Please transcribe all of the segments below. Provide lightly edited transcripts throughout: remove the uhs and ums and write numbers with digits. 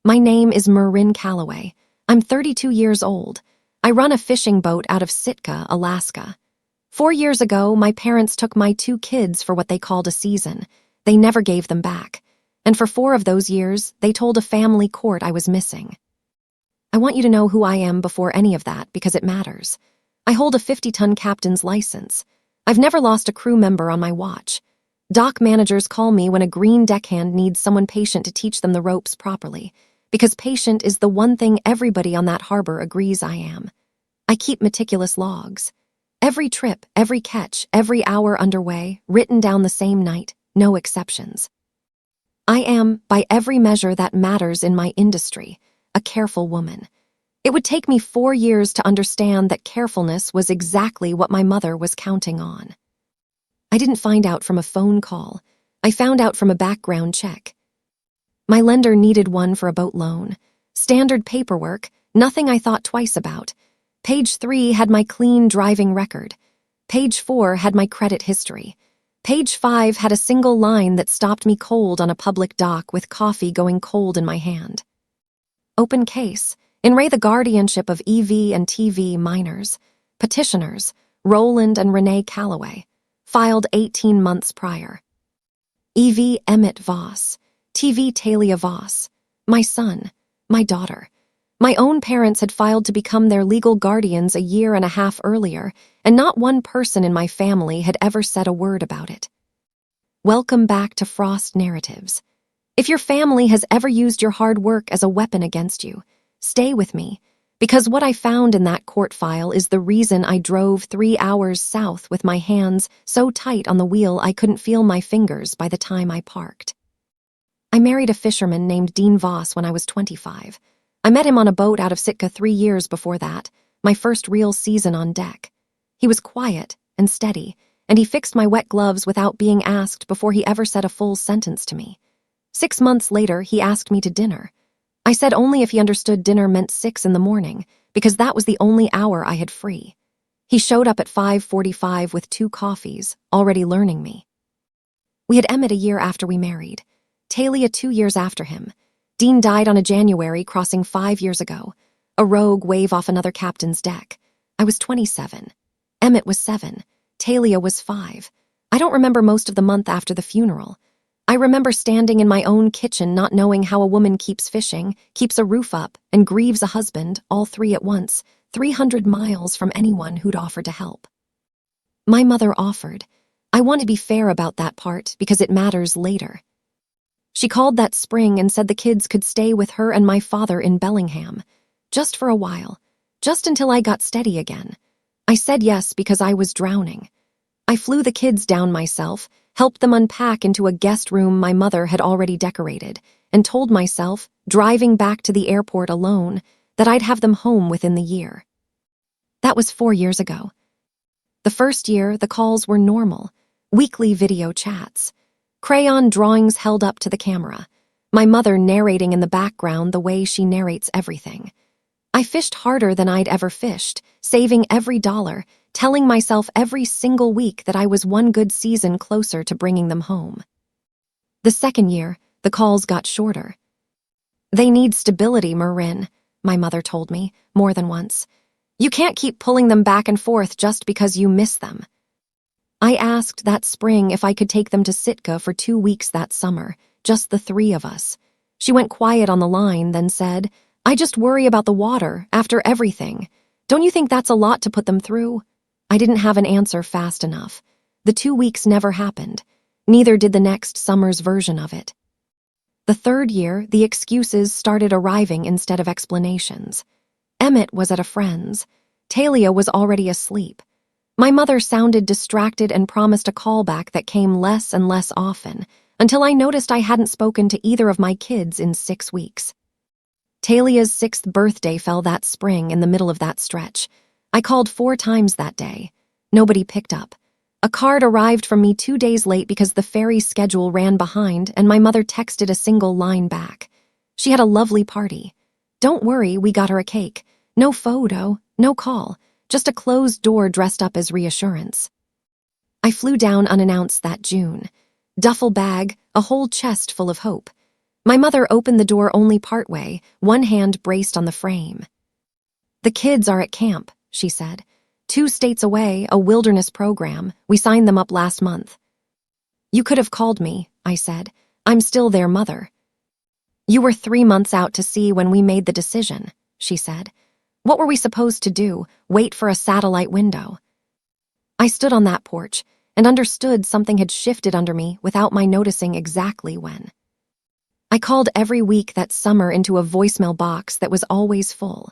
My name is Marin Calloway. I'm 32 years old. I run a fishing boat out of Sitka, Alaska. 4 years ago, my parents took my 2 kids for what they called a season. They never gave them back. And for 4 of those years, they told a family court I was missing. I want you to know who I am before any of that because it matters. I hold a 50-ton captain's license. I've never lost a crew member on my watch. Dock managers call me when a green deckhand needs someone patient to teach them the ropes properly, because patient is the one thing everybody on that harbor agrees I am. I keep meticulous logs. Every trip, every catch, every hour underway, written down the same night, no exceptions. I am, by every measure that matters in my industry, a careful woman. It would take me 4 years to understand that carefulness was exactly what my mother was counting on. I didn't find out from a phone call. I found out from a background check. My lender needed one for a boat loan. Standard paperwork, nothing I thought twice about. Page 3 had my clean driving record. Page 4 had my credit history. Page 5 had a single line that stopped me cold on a public dock with coffee going cold in my hand. Open case. In the guardianship of EV and TV minors. Petitioners, Roland and Renee Calloway. Filed 18 months prior. EV Emmett Voss. TV Talia Voss. My son. My daughter. My own parents had filed to become their legal guardians a year and a half earlier, and not one person in my family had ever said a word about it. Welcome back to Frost Narratives. If your family has ever used your hard work as a weapon against you, stay with me, because what I found in that court file is the reason I drove 3 hours south with my hands so tight on the wheel I couldn't feel my fingers by the time I parked. I married a fisherman named Dean Voss when I was 25. I met him on a boat out of Sitka 3 years before that, my first real season on deck. He was quiet and steady, and he fixed my wet gloves without being asked before he ever said a full sentence to me. 6 months later, he asked me to dinner. I said only if he understood dinner meant 6 in the morning, because that was the only hour I had free. He showed up at 5:45 with 2 coffees, already learning me. We had Emmett a year after we married. Talia 2 years after him. Dean died on a January crossing 5 years ago. A rogue wave off another captain's deck. I was 27. Emmett was 7. Talia was 5. I don't remember most of the month after the funeral. I remember standing in my own kitchen not knowing how a woman keeps fishing, keeps a roof up, and grieves a husband, all 3 at once, 300 miles from anyone who'd offered to help. My mother offered. I want to be fair about that part because it matters later. She called that spring and said the kids could stay with her and my father in Bellingham, just for a while, just until I got steady again. I said yes because I was drowning. I flew the kids down myself, helped them unpack into a guest room my mother had already decorated, and told myself, driving back to the airport alone, that I'd have them home within the year. That was 4 years ago. The first year, the calls were normal, weekly video chats. Crayon drawings held up to the camera, my mother narrating in the background the way she narrates everything. I fished harder than I'd ever fished, saving every dollar, telling myself every single week that I was one good season closer to bringing them home. The second year, the calls got shorter. They need stability, Marin, my mother told me, more than once. You can't keep pulling them back and forth just because you miss them. I asked that spring if I could take them to Sitka for 2 weeks that summer, just the 3 of us. She went quiet on the line, then said, I just worry about the water, after everything. Don't you think that's a lot to put them through? I didn't have an answer fast enough. The 2 weeks never happened. Neither did the next summer's version of it. The third year, the excuses started arriving instead of explanations. Emmett was at a friend's. Talia was already asleep. My mother sounded distracted and promised a callback that came less and less often, until I noticed I hadn't spoken to either of my kids in 6 weeks. Talia's 6th birthday fell that spring in the middle of that stretch. I called 4 times that day. Nobody picked up. A card arrived from me 2 days late because the ferry schedule ran behind and my mother texted a single line back. She had a lovely party. Don't worry, we got her a cake. No photo, no call. Just a closed door dressed up as reassurance. I flew down unannounced that June. Duffel bag, a whole chest full of hope. My mother opened the door only partway, one hand braced on the frame. "The kids are at camp," she said. "2 states away, a wilderness program. We signed them up last month." "You could have called me," I said. "I'm still their mother." "You were 3 months out to sea when we made the decision," she said. "What were we supposed to do, wait for a satellite window?" I stood on that porch and understood something had shifted under me without my noticing exactly when. I called every week that summer into a voicemail box that was always full.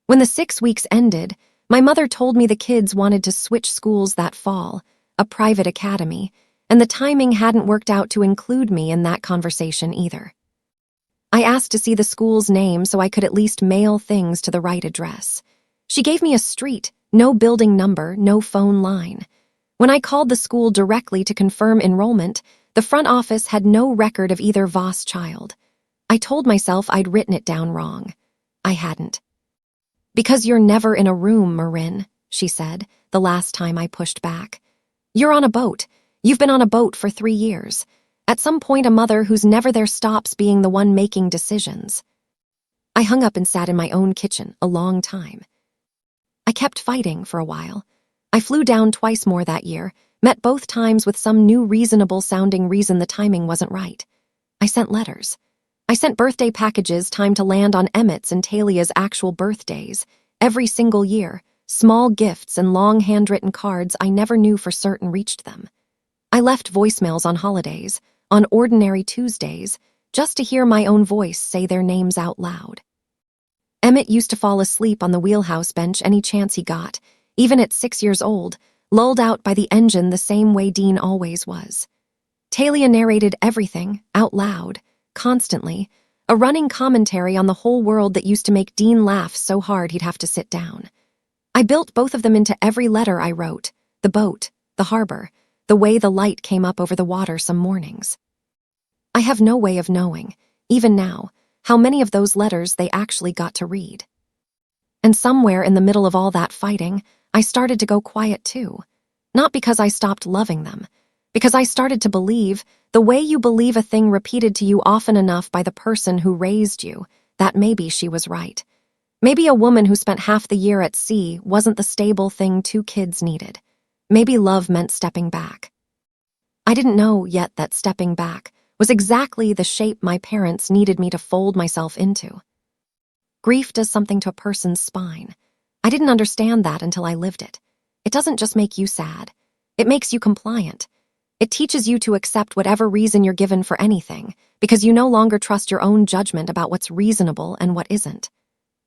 When the 6 weeks ended, my mother told me the kids wanted to switch schools that fall, a private academy, and the timing hadn't worked out to include me in that conversation either. I asked to see the school's name so I could at least mail things to the right address. She gave me a street, no building number, no phone line. When I called the school directly to confirm enrollment, the front office had no record of either Voss child. I told myself I'd written it down wrong. I hadn't. "Because you're never in a room, Marin," she said, the last time I pushed back. "You're on a boat. You've been on a boat for 3 years. At some point, a mother who's never there stops being the one making decisions." I hung up and sat in my own kitchen a long time. I kept fighting for a while. I flew down twice more that year, met both times with some new reasonable-sounding reason the timing wasn't right. I sent letters. I sent birthday packages timed to land on Emmett's and Talia's actual birthdays, every single year, small gifts and long handwritten cards I never knew for certain reached them. I left voicemails on holidays, on ordinary Tuesdays, just to hear my own voice say their names out loud. Emmett used to fall asleep on the wheelhouse bench any chance he got, even at 6 years old, lulled out by the engine the same way Dean always was. Talia narrated everything, out loud, constantly, a running commentary on the whole world that used to make Dean laugh so hard he'd have to sit down. I built both of them into every letter I wrote, the boat, the harbor, the way the light came up over the water some mornings. I have no way of knowing, even now, how many of those letters they actually got to read. And somewhere in the middle of all that fighting, I started to go quiet too. Not because I stopped loving them, because I started to believe, the way you believe a thing repeated to you often enough by the person who raised you, that maybe she was right. Maybe a woman who spent half the year at sea wasn't the stable thing 2 kids needed. Maybe love meant stepping back. I didn't know yet that stepping back was exactly the shape my parents needed me to fold myself into. Grief does something to a person's spine. I didn't understand that until I lived it. It doesn't just make you sad. It makes you compliant. It teaches you to accept whatever reason you're given for anything, because you no longer trust your own judgment about what's reasonable and what isn't.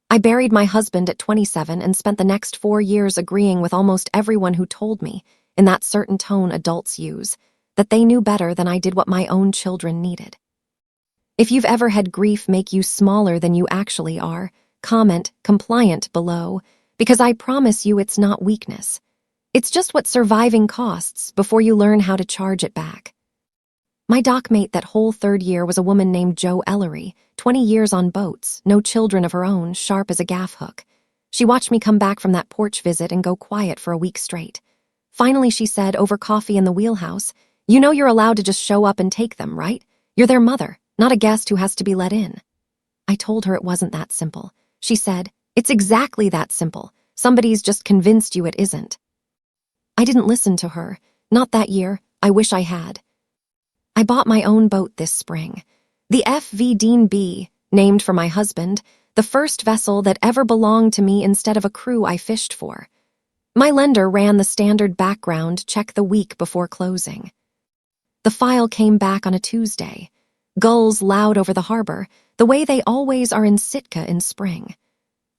I buried my husband at 27 and spent the next 4 years agreeing with almost everyone who told me, in that certain tone adults use, that they knew better than I did what my own children needed. If you've ever had grief make you smaller than you actually are, comment compliant below, because I promise you it's not weakness. It's just what surviving costs before you learn how to charge it back. My dockmate that whole 3rd year was a woman named Jo Ellery, 20 years on boats, no children of her own, sharp as a gaff hook. She watched me come back from that porch visit and go quiet for a week straight. Finally, she said, over coffee in the wheelhouse, "You know you're allowed to just show up and take them, right? You're their mother, not a guest who has to be let in." I told her it wasn't that simple. She said, "It's exactly that simple. Somebody's just convinced you it isn't." I didn't listen to her. Not that year. I wish I had. I bought my own boat this spring. The F.V. Dean B., named for my husband, the first vessel that ever belonged to me instead of a crew I fished for. My lender ran the standard background check the week before closing. The file came back on a Tuesday. Gulls loud over the harbor, the way they always are in Sitka in spring.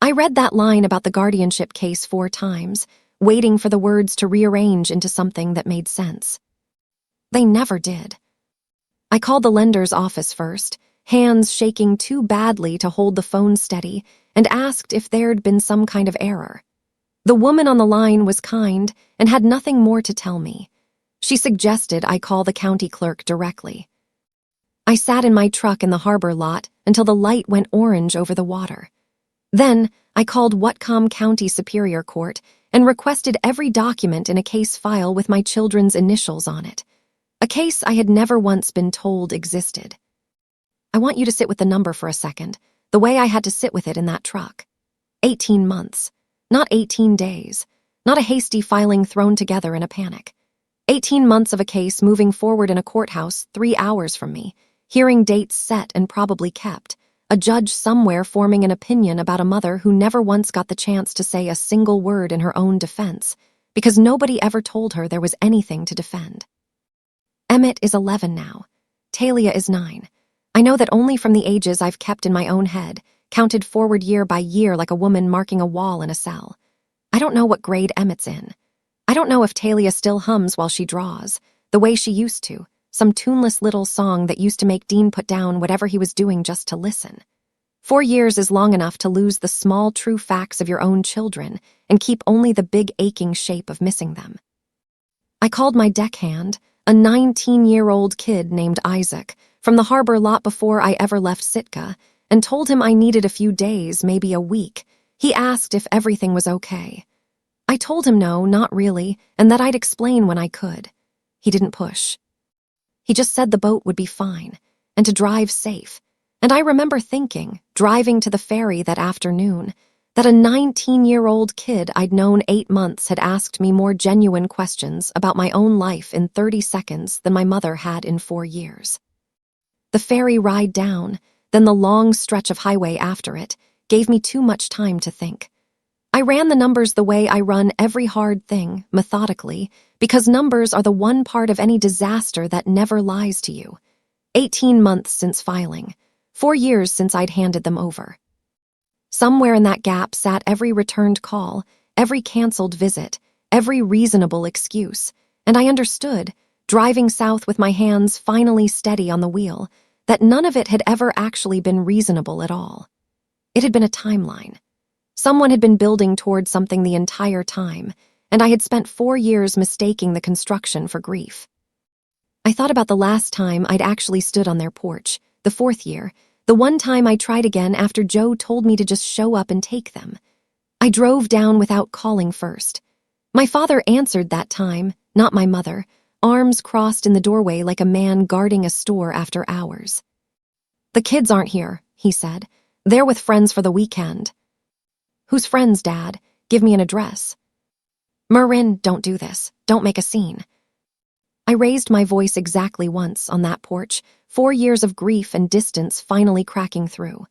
I read that line about the guardianship case 4 times, waiting for the words to rearrange into something that made sense. They never did. I called the lender's office first, hands shaking too badly to hold the phone steady, and asked if there'd been some kind of error. The woman on the line was kind and had nothing more to tell me. She suggested I call the county clerk directly. I sat in my truck in the harbor lot until the light went orange over the water. Then I called Whatcom County Superior Court and requested every document in a case file with my children's initials on it, a case I had never once been told existed. I want you to sit with the number for a second, the way I had to sit with it in that truck. 18 months. Not 18 days. Not a hasty filing thrown together in a panic. 18 months of a case moving forward in a courthouse 3 hours from me, hearing dates set and probably kept, a judge somewhere forming an opinion about a mother who never once got the chance to say a single word in her own defense, because nobody ever told her there was anything to defend. Emmett is 11 now. Talia is 9. I know that only from the ages I've kept in my own head, counted forward year by year like a woman marking a wall in a cell. I don't know what grade Emmett's in. I don't know if Talia still hums while she draws, the way she used to, some tuneless little song that used to make Dean put down whatever he was doing just to listen. 4 years is long enough to lose the small true facts of your own children and keep only the big aching shape of missing them. I called my deckhand, a 19-year-old kid named Isaac, from the harbor lot before I ever left Sitka, and told him I needed a few days, maybe a week. He asked if everything was okay. I told him no, not really, and that I'd explain when I could. He didn't push. He just said the boat would be fine, and to drive safe. And I remember thinking, driving to the ferry that afternoon, that a 19-year-old kid I'd known 8 months had asked me more genuine questions about my own life in 30 seconds than my mother had in 4 years. The ferry ride down, then the long stretch of highway after it, gave me too much time to think. I ran the numbers the way I run every hard thing, methodically, because numbers are the one part of any disaster that never lies to you. 18 months since filing. 4 years since I'd handed them over. Somewhere in that gap sat every returned call, every canceled visit, every reasonable excuse, and I understood, driving south with my hands finally steady on the wheel, that none of it had ever actually been reasonable at all. It had been a timeline. Someone had been building toward something the entire time, and I had spent 4 years mistaking the construction for grief. I thought about the last time I'd actually stood on their porch, the 4th year, the one time I tried again after Joe told me to just show up and take them. I drove down without calling first. My father answered that time, not my mother, arms crossed in the doorway like a man guarding a store after hours. "The kids aren't here," he said. "They're with friends for the weekend." "Whose friends, Dad? Give me an address." "Marin, don't do this. Don't make a scene." I raised my voice exactly once on that porch, 4 years of grief and distance finally cracking through.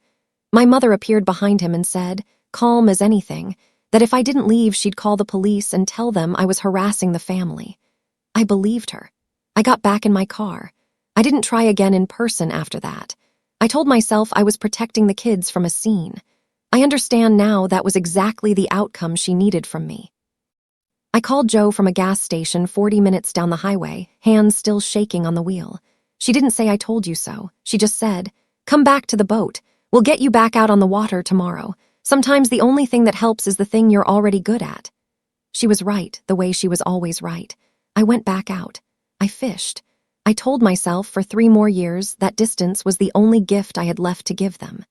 My mother appeared behind him and said, calm as anything, that if I didn't leave she'd call the police and tell them I was harassing the family. I believed her. I got back in my car. I didn't try again in person after that. I told myself I was protecting the kids from a scene. I understand now that was exactly the outcome she needed from me. I called Joe from a gas station 40 minutes down the highway, hands still shaking on the wheel. She didn't say I told you so. She just said, "Come back to the boat. We'll get you back out on the water tomorrow. Sometimes the only thing that helps is the thing you're already good at." She was right, the way she was always right. I went back out. I fished. I told myself for 3 more years that distance was the only gift I had left to give them.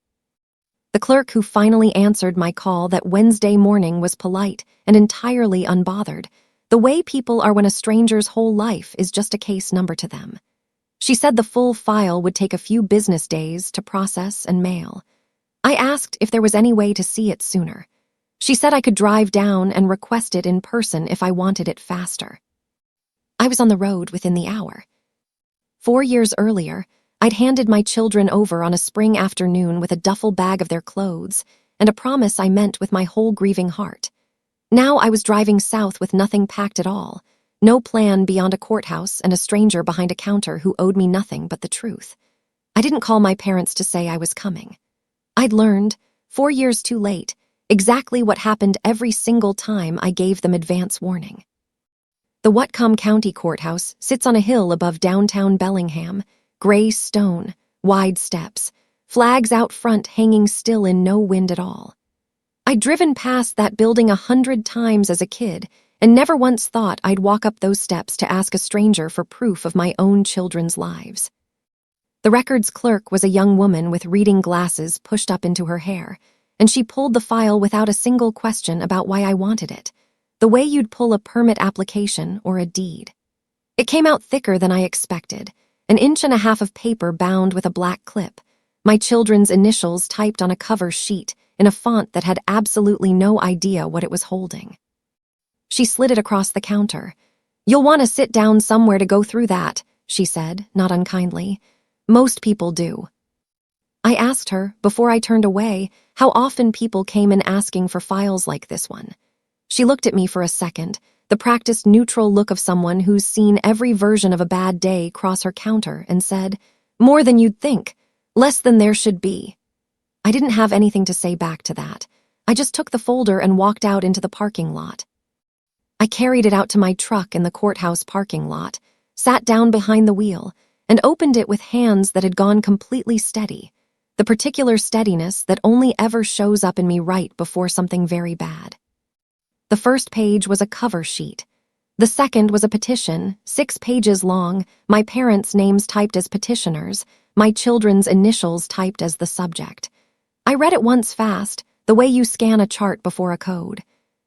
The clerk who finally answered my call that Wednesday morning was polite and entirely unbothered, the way people are when a stranger's whole life is just a case number to them. She said the full file would take a few business days to process and mail. I asked if there was any way to see it sooner. She said I could drive down and request it in person if I wanted it faster. I was on the road within the hour. 4 years earlier, I'd handed my children over on a spring afternoon with a duffel bag of their clothes and a promise I meant with my whole grieving heart. Now I was driving south with nothing packed at all, no plan beyond a courthouse and a stranger behind a counter who owed me nothing but the truth. I didn't call my parents to say I was coming. I'd learned, 4 years too late, exactly what happened every single time I gave them advance warning. The Whatcom County Courthouse sits on a hill above downtown Bellingham, gray stone, wide steps, flags out front hanging still in no wind at all. I'd driven past that building 100 times as a kid and never once thought I'd walk up those steps to ask a stranger for proof of my own children's lives. The records clerk was a young woman with reading glasses pushed up into her hair, and she pulled the file without a single question about why I wanted it, the way you'd pull a permit application or a deed. It came out thicker than I expected, an 1.5 inches of paper bound with a black clip, my children's initials typed on a cover sheet in a font that had absolutely no idea what it was holding. She slid it across the counter. "You'll want to sit down somewhere to go through that," she said, not unkindly. "Most people do." I asked her, before I turned away, how often people came in asking for files like this one. She looked at me for a second, the practiced neutral look of someone who's seen every version of a bad day cross her counter, and said, "More than you'd think. Less than there should be." I didn't have anything to say back to that. I just took the folder and walked out into the parking lot. I carried it out to my truck in the courthouse parking lot, sat down behind the wheel, and opened it with hands that had gone completely steady, the particular steadiness that only ever shows up in me right before something very bad. The first page was a cover sheet. The second was a petition, 6 pages long, my parents' names typed as petitioners, my children's initials typed as the subject. I read it once fast, the way you scan a chart before a code.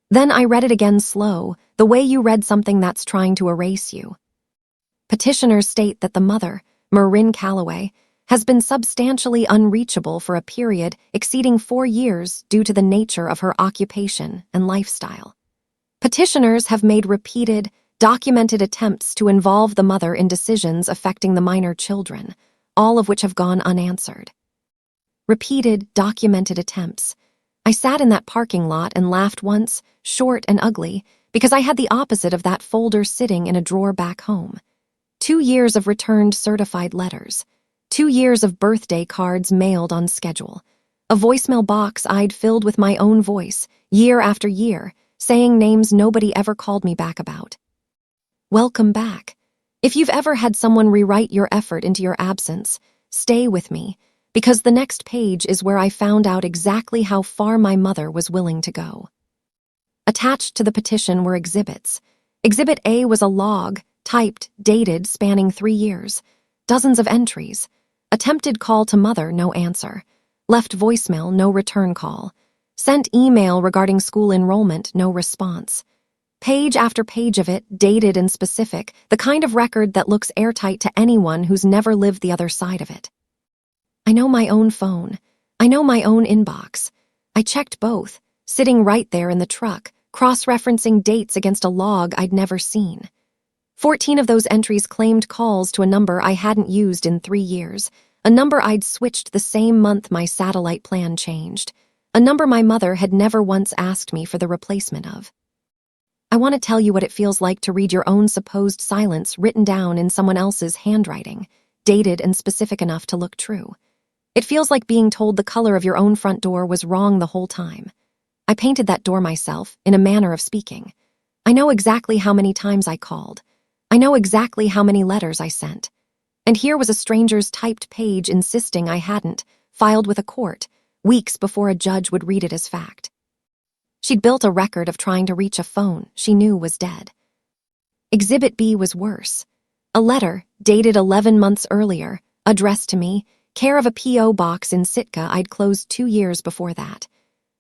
Then I read it again slow, the way you read something that's trying to erase you. Petitioners state that the mother, Marin Calloway, has been substantially unreachable for a period exceeding 4 years due to the nature of her occupation and lifestyle. Petitioners have made repeated, documented attempts to involve the mother in decisions affecting the minor children, all of which have gone unanswered. Repeated, documented attempts. I sat in that parking lot and laughed once, short and ugly, because I had the opposite of that folder sitting in a drawer back home. 2 years of returned certified letters. 2 years of birthday cards mailed on schedule. A voicemail box I'd filled with my own voice, year after year, saying names nobody ever called me back about. Welcome back. If you've ever had someone rewrite your effort into your absence, stay with me, because the next page is where I found out exactly how far my mother was willing to go. Attached to the petition were exhibits. Exhibit A was a log, typed, dated, spanning 3 years. Dozens of entries. Attempted call to mother, no answer. Left voicemail, no return call. Sent email regarding school enrollment, no response. Page after page of it, dated and specific, the kind of record that looks airtight to anyone who's never lived the other side of it. I know my own phone. I know my own inbox. I checked both, sitting right there in the truck, cross-referencing dates against a log I'd never seen. 14 of those entries claimed calls to a number I hadn't used in 3 years, a number I'd switched the same month my satellite plan changed, a number my mother had never once asked me for the replacement of. I want to tell you what it feels like to read your own supposed silence written down in someone else's handwriting, dated and specific enough to look true. It feels like being told the color of your own front door was wrong the whole time. I painted that door myself, in a manner of speaking. I know exactly how many times I called. I know exactly how many letters I sent. And here was a stranger's typed page insisting I hadn't, filed with a court, weeks before a judge would read it as fact. She'd built a record of trying to reach a phone she knew was dead. Exhibit B was worse. A letter, dated 11 months earlier, addressed to me, care of a P.O. box in Sitka I'd closed 2 years before that.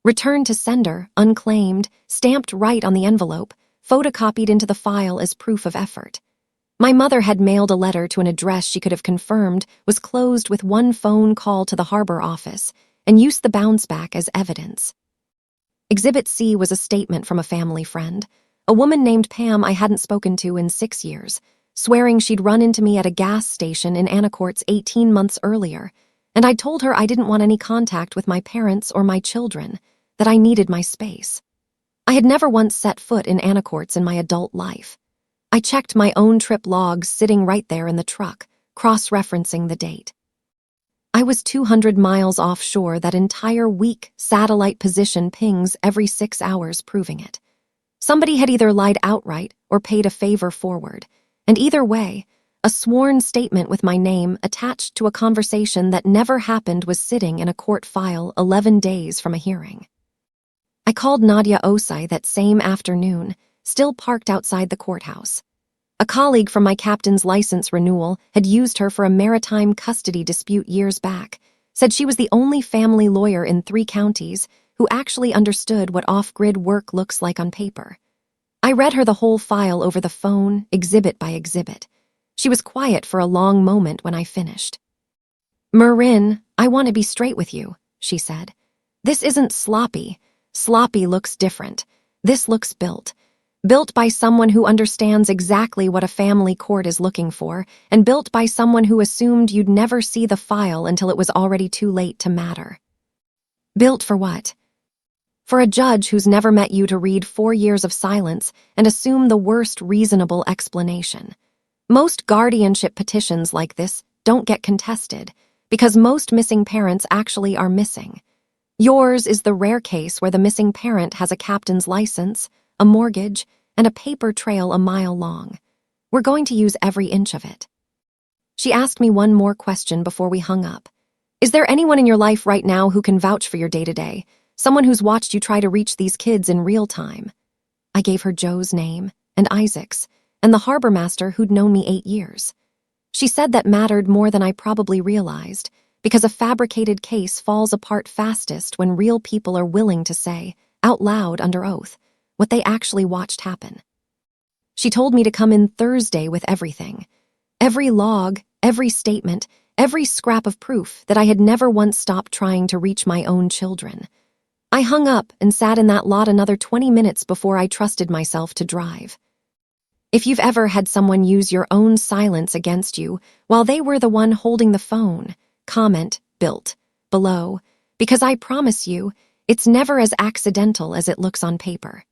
Returned to sender, unclaimed, stamped right on the envelope, photocopied into the file as proof of effort. My mother had mailed a letter to an address she could have confirmed was closed with 1 phone call to the harbor office, and used the bounce back as evidence. Exhibit C was a statement from a family friend, a woman named Pam I hadn't spoken to in 6 years, swearing she'd run into me at a gas station in Anacortes 18 months earlier, and I'd told her I didn't want any contact with my parents or my children, that I needed my space. I had never once set foot in Anacortes in my adult life. I checked my own trip logs sitting right there in the truck, cross-referencing the date. I was 200 miles offshore that entire week, satellite position pings every 6 hours proving it. Somebody had either lied outright or paid a favor forward, and either way, a sworn statement with my name attached to a conversation that never happened was sitting in a court file 11 days from a hearing. I called Nadia Osai that same afternoon, still parked outside the courthouse. A colleague from my captain's license renewal had used her for a maritime custody dispute years back, said she was the only family lawyer in 3 counties who actually understood what off-grid work looks like on paper. I read her the whole file over the phone, exhibit by exhibit. She was quiet for a long moment when I finished. "Marin," "I want to be straight with you," she said. "This isn't sloppy. Sloppy looks different. This looks built. Built by someone who understands exactly what a family court is looking for, and built by someone who assumed you'd never see the file until it was already too late to matter." Built for what? For a judge who's never met you to read 4 years of silence and assume the worst reasonable explanation. Most guardianship petitions like this don't get contested because most missing parents actually are missing. Yours is the rare case where the missing parent has a captain's license, a mortgage, and a paper trail a mile long. We're going to use every inch of it. She asked me one more question before we hung up. "Is there anyone in your life right now who can vouch for your day-to-day? Someone who's watched you try to reach these kids in real time?" I gave her Joe's name, and Isaac's, and the harbor master who'd known me 8 years. She said that mattered more than I probably realized, because a fabricated case falls apart fastest when real people are willing to say, out loud under oath, what they actually watched happen. She told me to come in Thursday with everything. Every log, every statement, every scrap of proof that I had never once stopped trying to reach my own children. I hung up and sat in that lot another 20 minutes before I trusted myself to drive. If you've ever had someone use your own silence against you while they were the one holding the phone, comment "built" below, because I promise you, it's never as accidental as it looks on paper.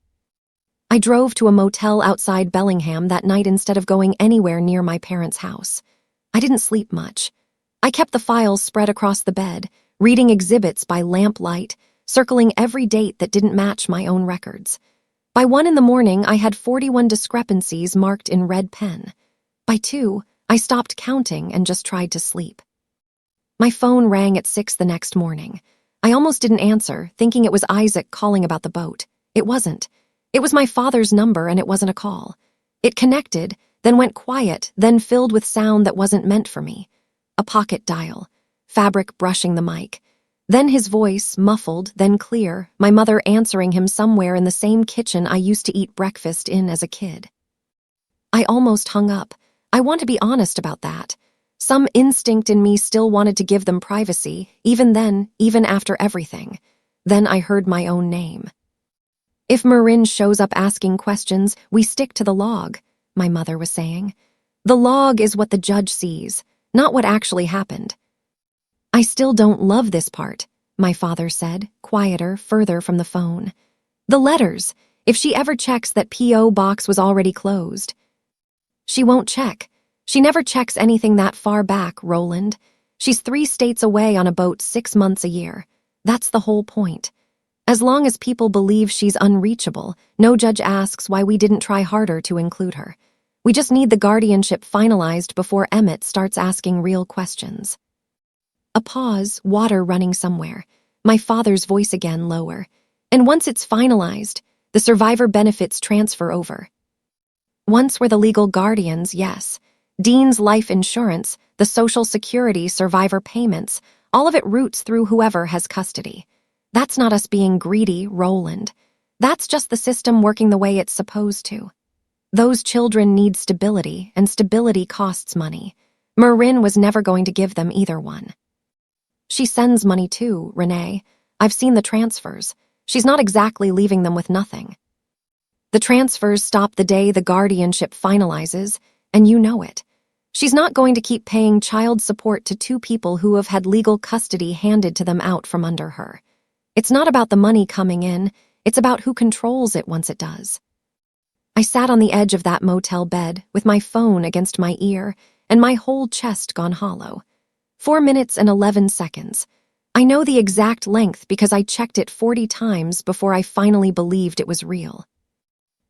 I drove to a motel outside Bellingham that night instead of going anywhere near my parents' house. I didn't sleep much. I kept the files spread across the bed, reading exhibits by lamplight, circling every date that didn't match my own records. By 1 in the morning, I had 41 discrepancies marked in red pen. By 2, I stopped counting and just tried to sleep. My phone rang at 6 the next morning. I almost didn't answer, thinking it was Isaac calling about the boat. It wasn't. It was my father's number, and it wasn't a call. It connected, then went quiet, then filled with sound that wasn't meant for me. A pocket dial, fabric brushing the mic. Then his voice, muffled, then clear, my mother answering him somewhere in the same kitchen I used to eat breakfast in as a kid. I almost hung up. I want to be honest about that. Some instinct in me still wanted to give them privacy, even then, even after everything. Then I heard my own name. "If Marin shows up asking questions, we stick to the log," my mother was saying. "The log is what the judge sees, not what actually happened." "I still don't love this part," my father said, quieter, further from the phone. "The letters, if she ever checks that P.O. box was already closed." "She won't check. She never checks anything that far back, Roland. She's 3 states away on a boat 6 months a year. That's the whole point. As long as people believe she's unreachable, no judge asks why we didn't try harder to include her. We just need the guardianship finalized before Emmett starts asking real questions." A pause, water running somewhere. My father's voice again, lower. "And once it's finalized, the survivor benefits transfer over. Once we're the legal guardians, yes. Dean's life insurance, the Social Security survivor payments, all of it routes through whoever has custody. That's not us being greedy, Roland. That's just the system working the way it's supposed to. Those children need stability, and stability costs money. Marin was never going to give them either one. She sends money too, Renee. I've seen the transfers. She's not exactly leaving them with nothing. The transfers stop the day the guardianship finalizes, and you know it. She's not going to keep paying child support to 2 people who have had legal custody handed to them out from under her. It's not about the money coming in, it's about who controls it once it does. I sat on the edge of that motel bed with my phone against my ear and my whole chest gone hollow. 4 minutes and 11 seconds. I know the exact length because I checked it 40 times before I finally believed it was real.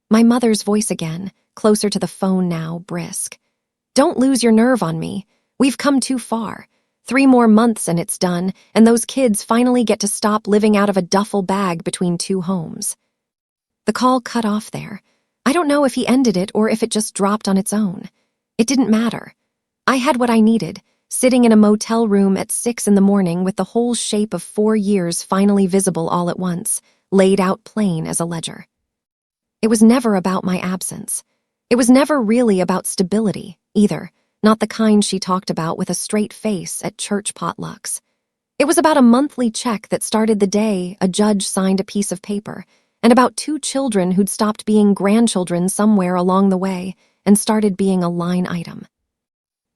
My mother's voice again, closer to the phone now, brisk. "Don't lose your nerve on me. We've come too far. 3 more months and it's done, and those kids finally get to stop living out of a duffel bag between 2 homes." The call cut off there. I don't know if he ended it or if it just dropped on its own. It didn't matter. I had what I needed, sitting in a motel room at 6 in the morning with the whole shape of 4 years finally visible all at once, laid out plain as a ledger. It was never about my absence. It was never really about stability, either, not the kind she talked about with a straight face at church potlucks. It was about a monthly check that started the day a judge signed a piece of paper, and about 2 children who'd stopped being grandchildren somewhere along the way and started being a line item.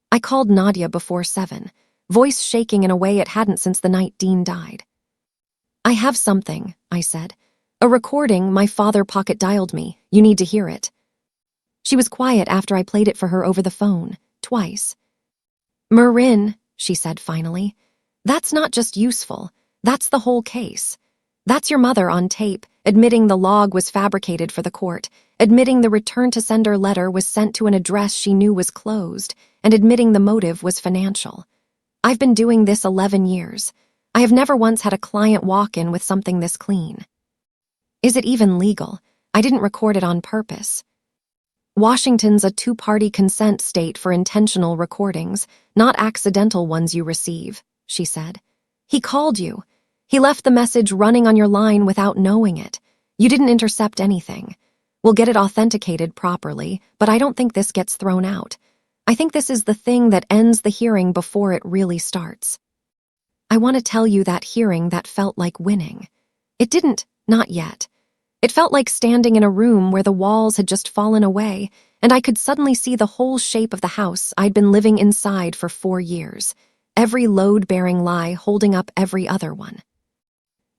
I called Nadia before 7, voice shaking in a way it hadn't since the night Dean died. "I have something," I said. "A recording my father pocket-dialed me. You need to hear it." She was quiet after I played it for her over the phone, twice. "Marin," she said finally, "that's not just useful. That's the whole case. That's your mother on tape, admitting the log was fabricated for the court, admitting the return-to-sender letter was sent to an address she knew was closed, and admitting the motive was financial. I've been doing this 11 years. I have never once had a client walk in with something this clean. Is it even legal? I didn't record it on purpose. Washington's a 2-party consent state for intentional recordings, not accidental ones you receive," she said. "He called you. He left the message running on your line without knowing it. You didn't intercept anything. We'll get it authenticated properly, but I don't think this gets thrown out. I think this is the thing that ends the hearing before it really starts. I want to tell you that hearing that felt like winning. It didn't, not yet. It felt like standing in a room where the walls had just fallen away, and I could suddenly see the whole shape of the house I'd been living inside for 4 years, every load-bearing lie holding up every other one.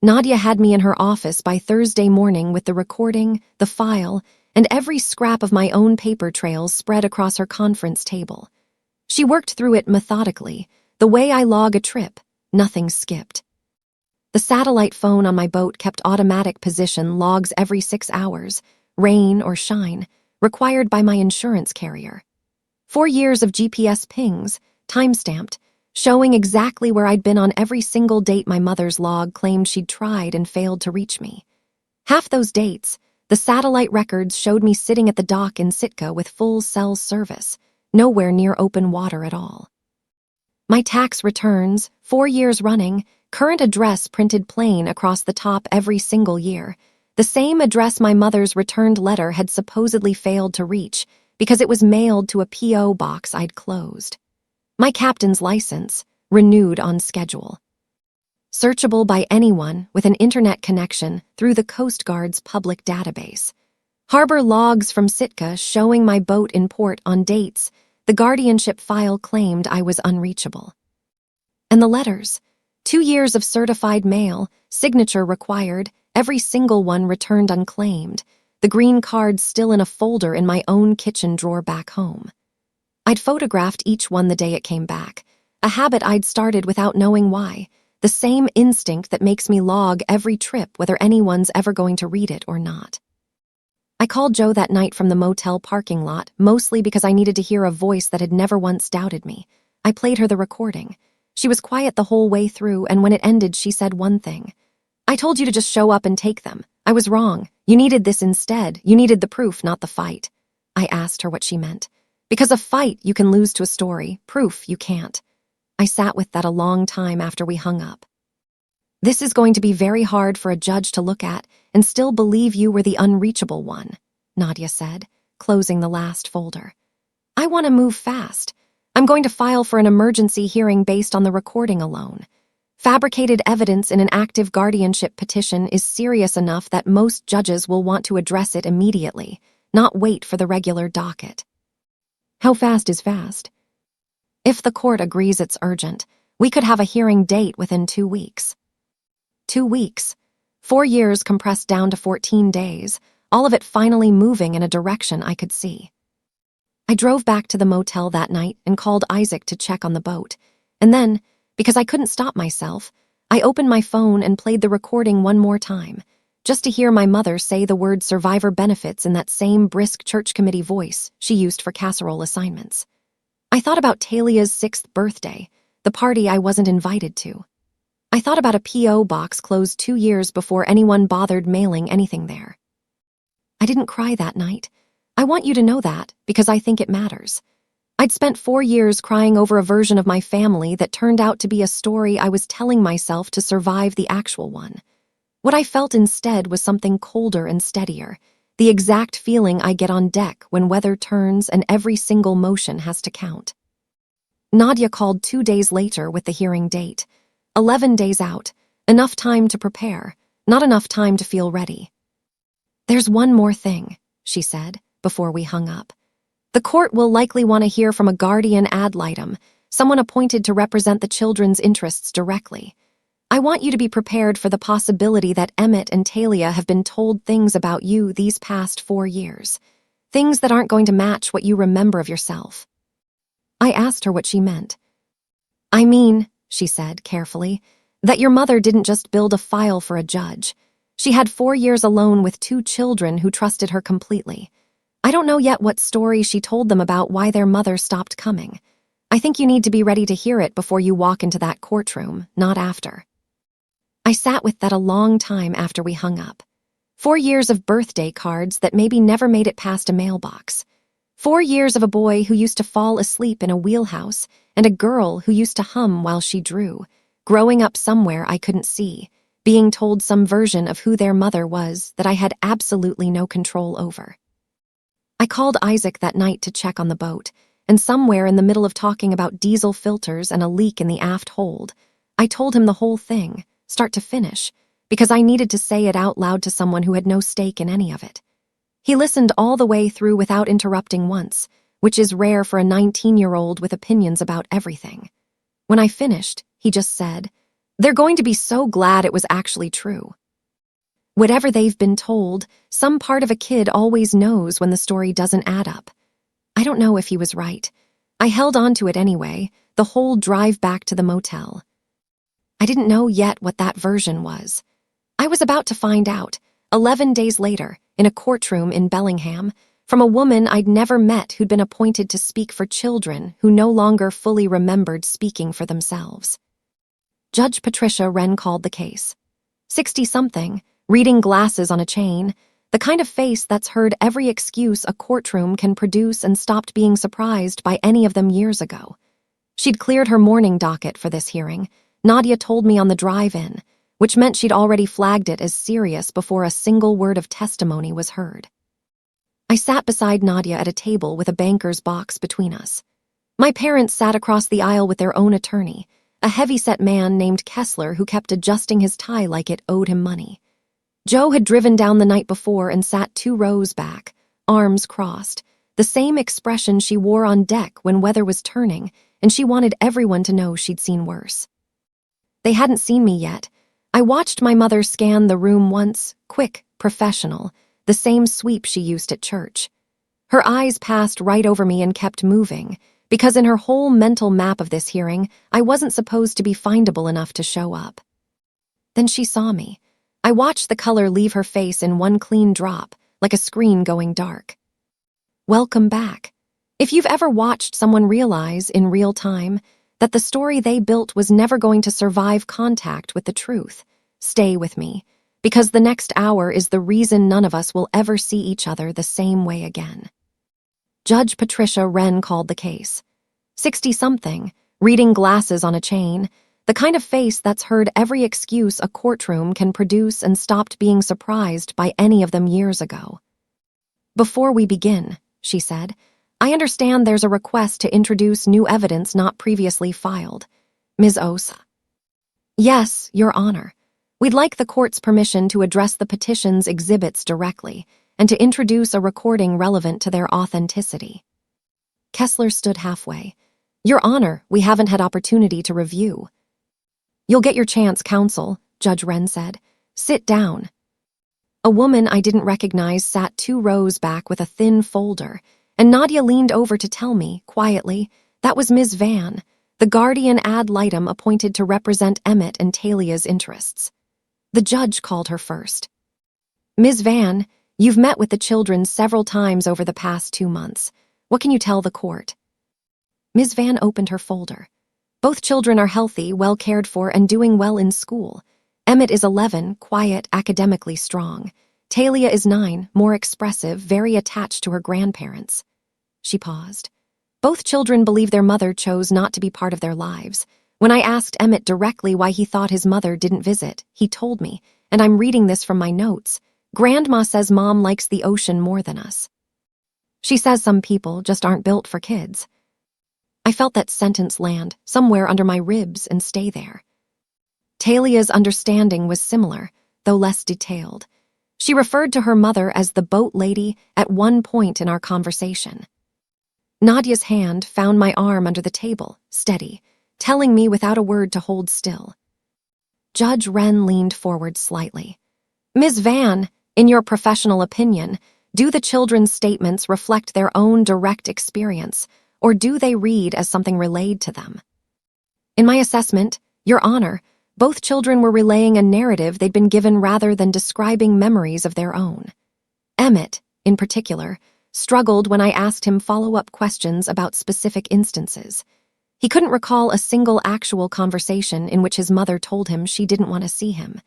Nadia had me in her office by Thursday morning with the recording, the file, and every scrap of my own paper trails spread across her conference table. She worked through it methodically, the way I log a trip, nothing skipped. The satellite phone on my boat kept automatic position logs every 6 hours, rain or shine, required by my insurance carrier. 4 years of GPS pings, time-stamped, showing exactly where I'd been on every single date my mother's log claimed she'd tried and failed to reach me. Half those dates, the satellite records showed me sitting at the dock in Sitka with full cell service, nowhere near open water at all. My tax returns, 4 years running, current address printed plain across the top every single year, the same address my mother's returned letter had supposedly failed to reach because it was mailed to a P.O. box I'd closed. My captain's license, renewed on schedule. Searchable by anyone with an internet connection through the Coast Guard's public database. Harbor logs from Sitka showing my boat in port on dates the guardianship file claimed I was unreachable. And the letters, 2 years of certified mail, signature required, every single one returned unclaimed, the green card still in a folder in my own kitchen drawer back home. I'd photographed each one the day it came back, a habit I'd started without knowing why, the same instinct that makes me log every trip whether anyone's ever going to read it or not. I called Joe that night from the motel parking lot, mostly because I needed to hear a voice that had never once doubted me. I played her the recording. She was quiet the whole way through, and when it ended, she said one thing. "I told you to just show up and take them. I was wrong. You needed this instead. You needed the proof, not the fight." I asked her what she meant. "Because a fight you can lose to a story, proof you can't." I sat with that a long time after we hung up. "This is going to be very hard for a judge to look at and still believe you were the unreachable one," Nadia said, closing the last folder. "I want to move fast. I'm going to file for an emergency hearing based on the recording alone. Fabricated evidence in an active guardianship petition is serious enough that most judges will want to address it immediately, not wait for the regular docket." "How fast is fast?" "If the court agrees it's urgent, we could have a hearing date within 2 weeks. 2 weeks. 4 years compressed down to 14 days, all of it finally moving in a direction I could see. I drove back to the motel that night and called Isaac to check on the boat. And then, because I couldn't stop myself, I opened my phone and played the recording one more time, just to hear my mother say the word survivor benefits in that same brisk church committee voice she used for casserole assignments. I thought about Talia's 6th birthday, the party I wasn't invited to. I thought about a P.O. box closed 2 years before anyone bothered mailing anything there. I didn't cry that night. I want you to know that, because I think it matters. I'd spent 4 years crying over a version of my family that turned out to be a story I was telling myself to survive the actual one. What I felt instead was something colder and steadier, the exact feeling I get on deck when weather turns and every single motion has to count. Nadia called 2 days later with the hearing date. 11 days out. Enough time to prepare, not enough time to feel ready. There's one more thing, she said, before we hung up. The court will likely want to hear from a guardian ad litem, someone appointed to represent the children's interests directly. I want you to be prepared for the possibility that Emmett and Talia have been told things about you these past 4 years. Things that aren't going to match what you remember of yourself. I asked her what she meant. I mean, she said carefully, that your mother didn't just build a file for a judge. She had 4 years alone with 2 children who trusted her completely. I don't know yet what story she told them about why their mother stopped coming. I think you need to be ready to hear it before you walk into that courtroom, not after. I sat with that a long time after we hung up. 4 years of birthday cards that maybe never made it past a mailbox. 4 years of a boy who used to fall asleep in a wheelhouse and a girl who used to hum while she drew, growing up somewhere I couldn't see, being told some version of who their mother was that I had absolutely no control over. I called Isaac that night to check on the boat, and somewhere in the middle of talking about diesel filters and a leak in the aft hold, I told him the whole thing, start to finish, because I needed to say it out loud to someone who had no stake in any of it. He listened all the way through without interrupting once, which is rare for a 19-year-old with opinions about everything. When I finished, he just said, "They're going to be so glad it was actually true." Whatever they've been told, some part of a kid always knows when the story doesn't add up. I don't know if he was right. I held on to it anyway, the whole drive back to the motel. I didn't know yet what that version was. I was about to find out, 11 days later, in a courtroom in Bellingham, from a woman I'd never met who'd been appointed to speak for children who no longer fully remembered speaking for themselves. Judge Patricia Wren called the case. 60-something, reading glasses on a chain, the kind of face that's heard every excuse a courtroom can produce and stopped being surprised by any of them years ago. She'd cleared her morning docket for this hearing. Nadia told me on the drive-in, which meant she'd already flagged it as serious before a single word of testimony was heard. I sat beside Nadia at a table with a banker's box between us. My parents sat across the aisle with their own attorney, a heavy-set man named Kessler who kept adjusting his tie like it owed him money. Joe had driven down the night before and sat 2 rows back, arms crossed, the same expression she wore on deck when weather was turning, and she wanted everyone to know she'd seen worse. They hadn't seen me yet. I watched my mother scan the room once, quick, professional, the same sweep she used at church. Her eyes passed right over me and kept moving, because in her whole mental map of this hearing, I wasn't supposed to be findable enough to show up. Then she saw me. I watched the color leave her face in one clean drop, like a screen going dark. Welcome back. If you've ever watched someone realize, in real time, that the story they built was never going to survive contact with the truth, stay with me, because the next hour is the reason none of us will ever see each other the same way again. Judge Patricia Wren called the case. 60-something, reading glasses on a chain, the kind of face that's heard every excuse a courtroom can produce and stopped being surprised by any of them years ago. "Before we begin," she said, "I understand there's a request to introduce new evidence not previously filed. Ms. Osa." "Yes, Your Honor. We'd like the court's permission to address the petition's exhibits directly and to introduce a recording relevant to their authenticity." Kessler stood halfway. "Your Honor, we haven't had opportunity to review." "You'll get your chance, counsel," Judge Wren said. "Sit down." A woman I didn't recognize sat 2 rows back with a thin folder, and Nadia leaned over to tell me, quietly, that was Ms. Van, the guardian ad litem appointed to represent Emmett and Talia's interests. The judge called her first. "Ms. Van, you've met with the children several times over the past 2 months. What can you tell the court?" Ms. Van opened her folder. "Both children are healthy, well cared for, and doing well in school. Emmett is 11, quiet, academically strong. Talia is 9, more expressive, very attached to her grandparents." She paused. "Both children believe their mother chose not to be part of their lives. When I asked Emmett directly why he thought his mother didn't visit, he told me, and I'm reading this from my notes, Grandma says Mom likes the ocean more than us. She says some people just aren't built for kids." I felt that sentence land somewhere under my ribs and stay there. Talia's understanding was similar, though less detailed. She referred to her mother as the boat lady at one point in our conversation. Nadia's hand found my arm under the table, steady, telling me without a word to hold still. Judge Wren leaned forward slightly. Ms. Van, in your professional opinion, do the children's statements reflect their own direct experience, or do they read as something relayed to them? In my assessment, Your Honor, both children were relaying a narrative they'd been given rather than describing memories of their own. Emmett, in particular, struggled when I asked him follow-up questions about specific instances. He couldn't recall a single actual conversation in which his mother told him she didn't want to see him.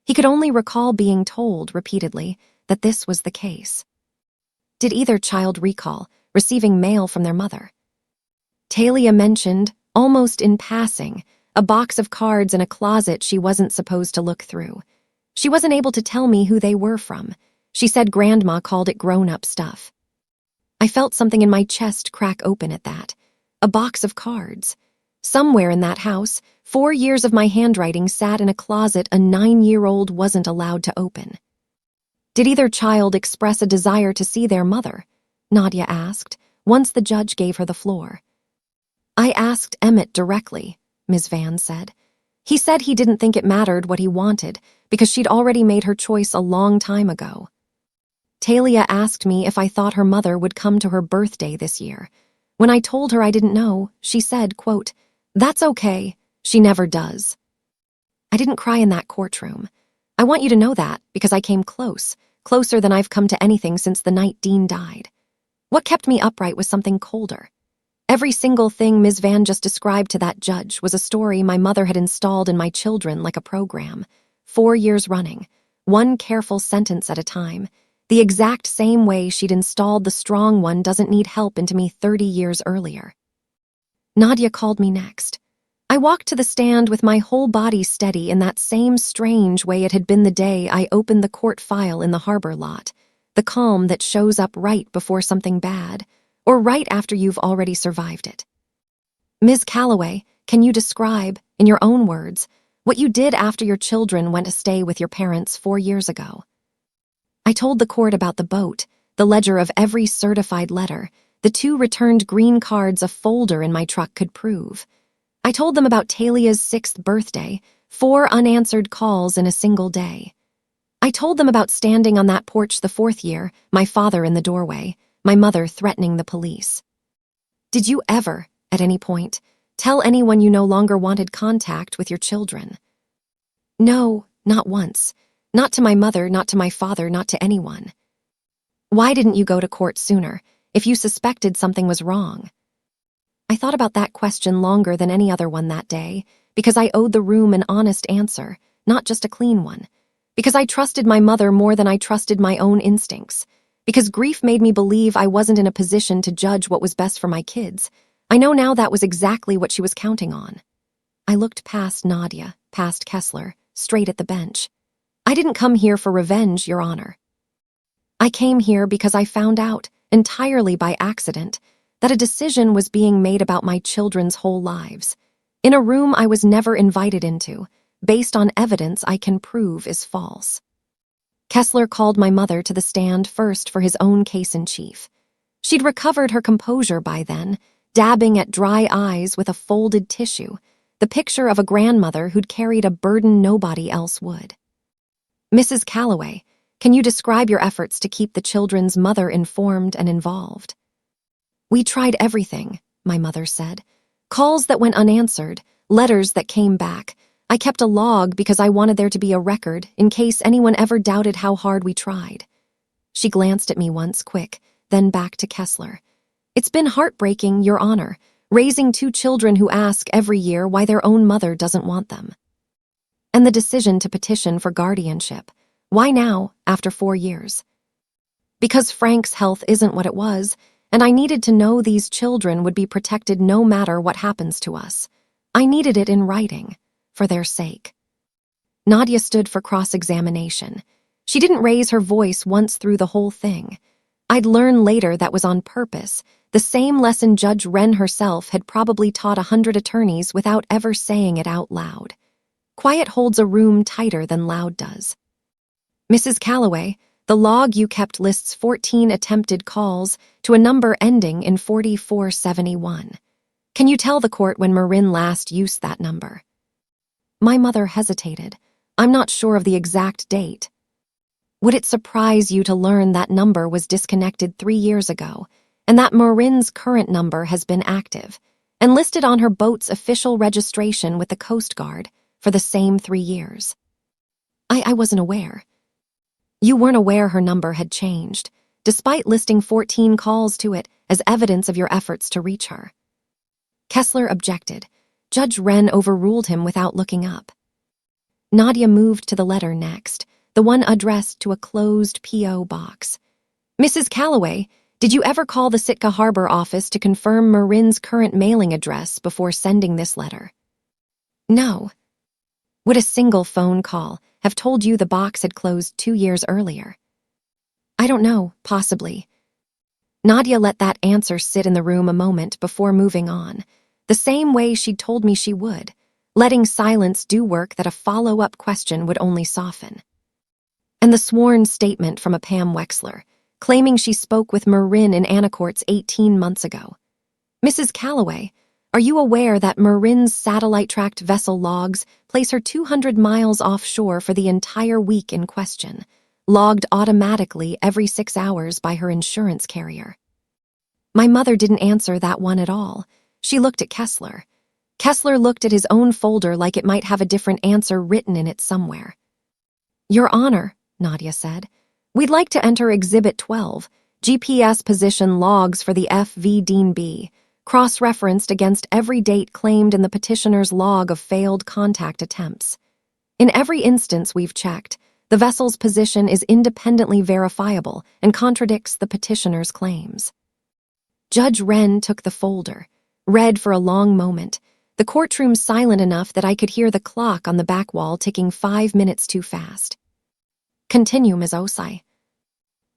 He could only recall being told repeatedly that this was the case. Did either child recall receiving mail from their mother? Talia mentioned, almost in passing, a box of cards in a closet she wasn't supposed to look through. She wasn't able to tell me who they were from. She said Grandma called it grown-up stuff. I felt something in my chest crack open at that. A box of cards. Somewhere in that house, 4 years of my handwriting sat in a closet a 9-year-old wasn't allowed to open. Did either child express a desire to see their mother? Nadia asked, once the judge gave her the floor. I asked Emmett directly, Ms. Van said. He said he didn't think it mattered what he wanted because she'd already made her choice a long time ago. Talia asked me if I thought her mother would come to her birthday this year. When I told her I didn't know, she said, quote, "That's okay, she never does." I didn't cry in that courtroom. I want you to know that because I came close, closer than I've come to anything since the night Dean died. What kept me upright was something colder. Every single thing Ms. Van just described to that judge was a story my mother had installed in my children like a program, 4 years running, one careful sentence at a time, the exact same way she'd installed the strong one doesn't need help into me 30 years earlier. Nadia called me next. I walked to the stand with my whole body steady in that same strange way it had been the day I opened the court file in the harbor lot, the calm that shows up right before something bad, or right after you've already survived it. Ms. Calloway, can you describe, in your own words, what you did after your children went to stay with your parents 4 years ago? I told the court about the boat, the ledger of every certified letter, the 2 returned green cards a folder in my truck could prove. I told them about Talia's 6th birthday, 4 unanswered calls in a single day. I told them about standing on that porch the 4th year, my father in the doorway, my mother threatening the police. Did you ever, at any point, tell anyone you no longer wanted contact with your children? No, not once. Not to my mother, not to my father, not to anyone. Why didn't you go to court sooner, if you suspected something was wrong? I thought about that question longer than any other one that day, because I owed the room an honest answer, not just a clean one. Because I trusted my mother more than I trusted my own instincts. Because grief made me believe I wasn't in a position to judge what was best for my kids. I know now that was exactly what she was counting on. I looked past Nadia, past Kessler, straight at the bench. I didn't come here for revenge, Your Honor. I came here because I found out, entirely by accident, that a decision was being made about my children's whole lives, in a room I was never invited into, based on evidence I can prove is false. Kessler called my mother to the stand first for his own case-in-chief. She'd recovered her composure by then, dabbing at dry eyes with a folded tissue, the picture of a grandmother who'd carried a burden nobody else would. Mrs. Calloway, can you describe your efforts to keep the children's mother informed and involved? We tried everything, my mother said. Calls that went unanswered, letters that came back. I kept a log because I wanted there to be a record in case anyone ever doubted how hard we tried. She glanced at me once, quick, then back to Kessler. It's been heartbreaking, Your Honor, raising 2 children who ask every year why their own mother doesn't want them. And the decision to petition for guardianship. Why now, after 4 years? Because Frank's health isn't what it was, and I needed to know these children would be protected no matter what happens to us. I needed it in writing, for their sake. Nadia stood for cross-examination. She didn't raise her voice once through the whole thing. I'd learn later that was on purpose, the same lesson Judge Wren herself had probably taught 100 attorneys without ever saying it out loud. Quiet holds a room tighter than loud does. Mrs. Calloway, the log you kept lists 14 attempted calls to a number ending in 4471. Can you tell the court when Marin last used that number? My mother hesitated. I'm not sure of the exact date. Would it surprise you to learn that number was disconnected 3 years ago, and that Marin's current number has been active and listed on her boat's official registration with the Coast Guard for the same 3 years? I wasn't aware. You weren't aware her number had changed, despite listing 14 calls to it as evidence of your efforts to reach her. Kessler objected. Judge Wren overruled him without looking up. Nadia moved to the letter next, the one addressed to a closed P.O. box. Mrs. Calloway, did you ever call the Sitka Harbor office to confirm Marin's current mailing address before sending this letter? No. Would a single phone call have told you the box had closed 2 years earlier? I don't know, possibly. Nadia let that answer sit in the room a moment before moving on, the same way she'd told me she would, letting silence do work that a follow-up question would only soften. And the sworn statement from a Pam Wexler, claiming she spoke with Marin in Anacortes 18 months ago. Mrs. Calloway, are you aware that Marin's satellite-tracked vessel logs place her 200 miles offshore for the entire week in question, logged automatically every 6 hours by her insurance carrier? My mother didn't answer that one at all. She looked at Kessler. Kessler looked at his own folder like it might have a different answer written in it somewhere. Your Honor, Nadia said, we'd like to enter Exhibit 12, GPS position logs for the F.V. Dean B., cross-referenced against every date claimed in the petitioner's log of failed contact attempts. In every instance we've checked, the vessel's position is independently verifiable and contradicts the petitioner's claims. Judge Wren took the folder, read for a long moment, the courtroom silent enough that I could hear the clock on the back wall ticking 5 minutes too fast. Continue, Ms. Osai.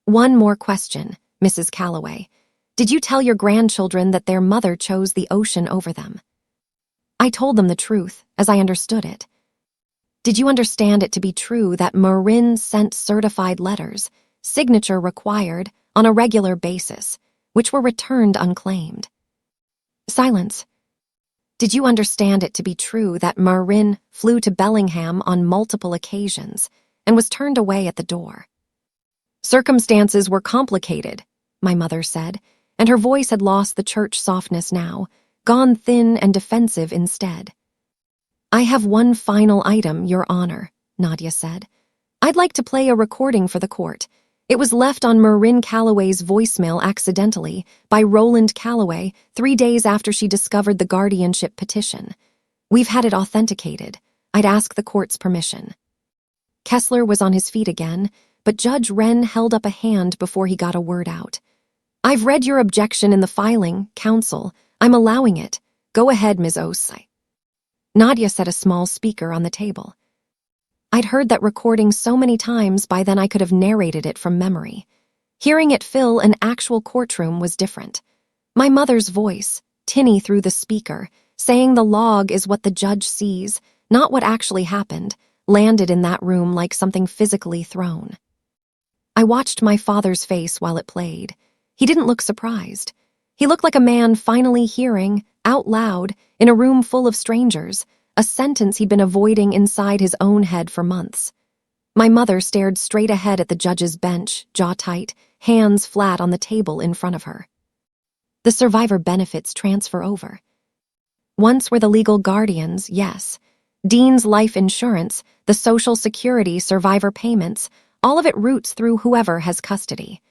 One more question, Mrs. Calloway. Did you tell your grandchildren that their mother chose the ocean over them? I told them the truth, as I understood it. Did you understand it to be true that Marin sent certified letters, signature required, on a regular basis, which were returned unclaimed? Silence. Did you understand it to be true that Marin flew to Bellingham on multiple occasions and was turned away at the door? Circumstances were complicated, my mother said, and her voice had lost the church softness now, gone thin and defensive instead. I have one final item, Your Honor, Nadia said. I'd like to play a recording for the court. It was left on Marin Calloway's voicemail accidentally by Roland Calloway 3 days after she discovered the guardianship petition. We've had it authenticated. I'd ask the court's permission. Kessler was on his feet again, but Judge Wren held up a hand before he got a word out. I've read your objection in the filing, counsel. I'm allowing it. Go ahead, Ms. Osai. Nadia set a small speaker on the table. I'd heard that recording so many times by then I could have narrated it from memory. Hearing it fill an actual courtroom was different. My mother's voice, tinny through the speaker, saying the log is what the judge sees, not what actually happened, landed in that room like something physically thrown. I watched my father's face while it played. He didn't look surprised. He looked like a man finally hearing, out loud, in a room full of strangers, a sentence he'd been avoiding inside his own head for months. My mother stared straight ahead at the judge's bench, jaw tight, hands flat on the table in front of her. The survivor benefits transfer over. Once were the legal guardians, yes. Dean's life insurance, the Social Security survivor payments, all of it routes through whoever has custody.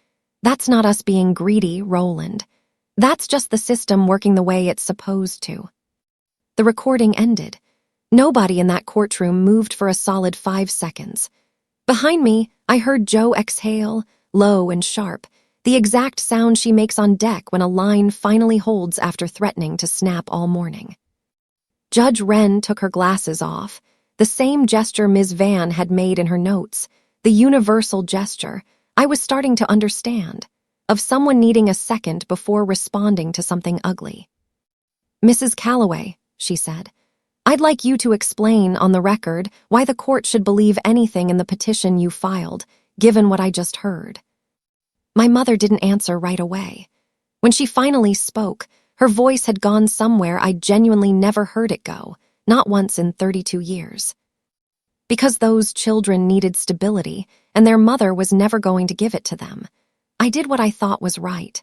That's not us being greedy, Roland. That's just the system working the way it's supposed to. The recording ended. Nobody in that courtroom moved for a solid 5 seconds. Behind me, I heard Jo exhale, low and sharp, the exact sound she makes on deck when a line finally holds after threatening to snap all morning. Judge Wren took her glasses off, the same gesture Ms. Van had made in her notes, the universal gesture I was starting to understand, of someone needing a second before responding to something ugly. Mrs. Calloway, she said, I'd like you to explain on the record why the court should believe anything in the petition you filed, given what I just heard." My mother didn't answer right away. When she finally spoke, her voice had gone somewhere I'd genuinely never heard it go, not once in 32 years. Because those children needed stability, and their mother was never going to give it to them, I did what I thought was right.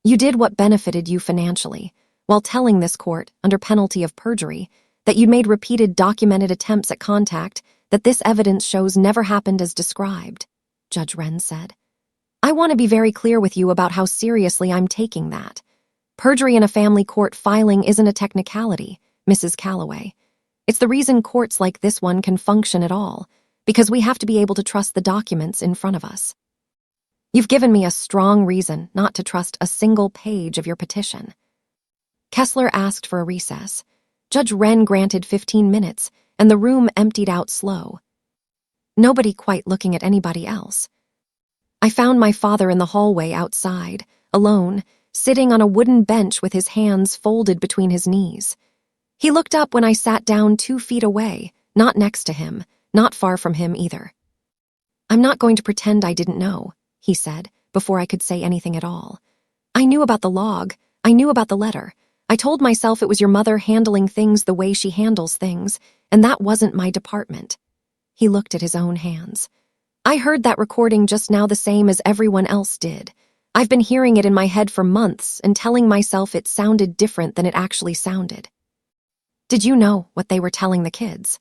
You did what benefited you financially, while telling this court, under penalty of perjury, that you'd made repeated documented attempts at contact that this evidence shows never happened as described, Judge Wren said. I want to be very clear with you about how seriously I'm taking that. Perjury in a family court filing isn't a technicality, Mrs. Calloway. It's the reason courts like this one can function at all, because we have to be able to trust the documents in front of us. You've given me a strong reason not to trust a single page of your petition. Kessler asked for a recess. Judge Wren granted 15 minutes, and the room emptied out slow. Nobody quite looking at anybody else. I found my father in the hallway outside, alone, sitting on a wooden bench with his hands folded between his knees. He looked up when I sat down 2 feet away, not next to him, not far from him either. "I'm not going to pretend I didn't know," he said, before I could say anything at all. "I knew about the log. I knew about the letter. I told myself it was your mother handling things the way she handles things, and that wasn't my department." He looked at his own hands. "I heard that recording just now the same as everyone else did. I've been hearing it in my head for months and telling myself it sounded different than it actually sounded." "Did you know what they were telling the kids?"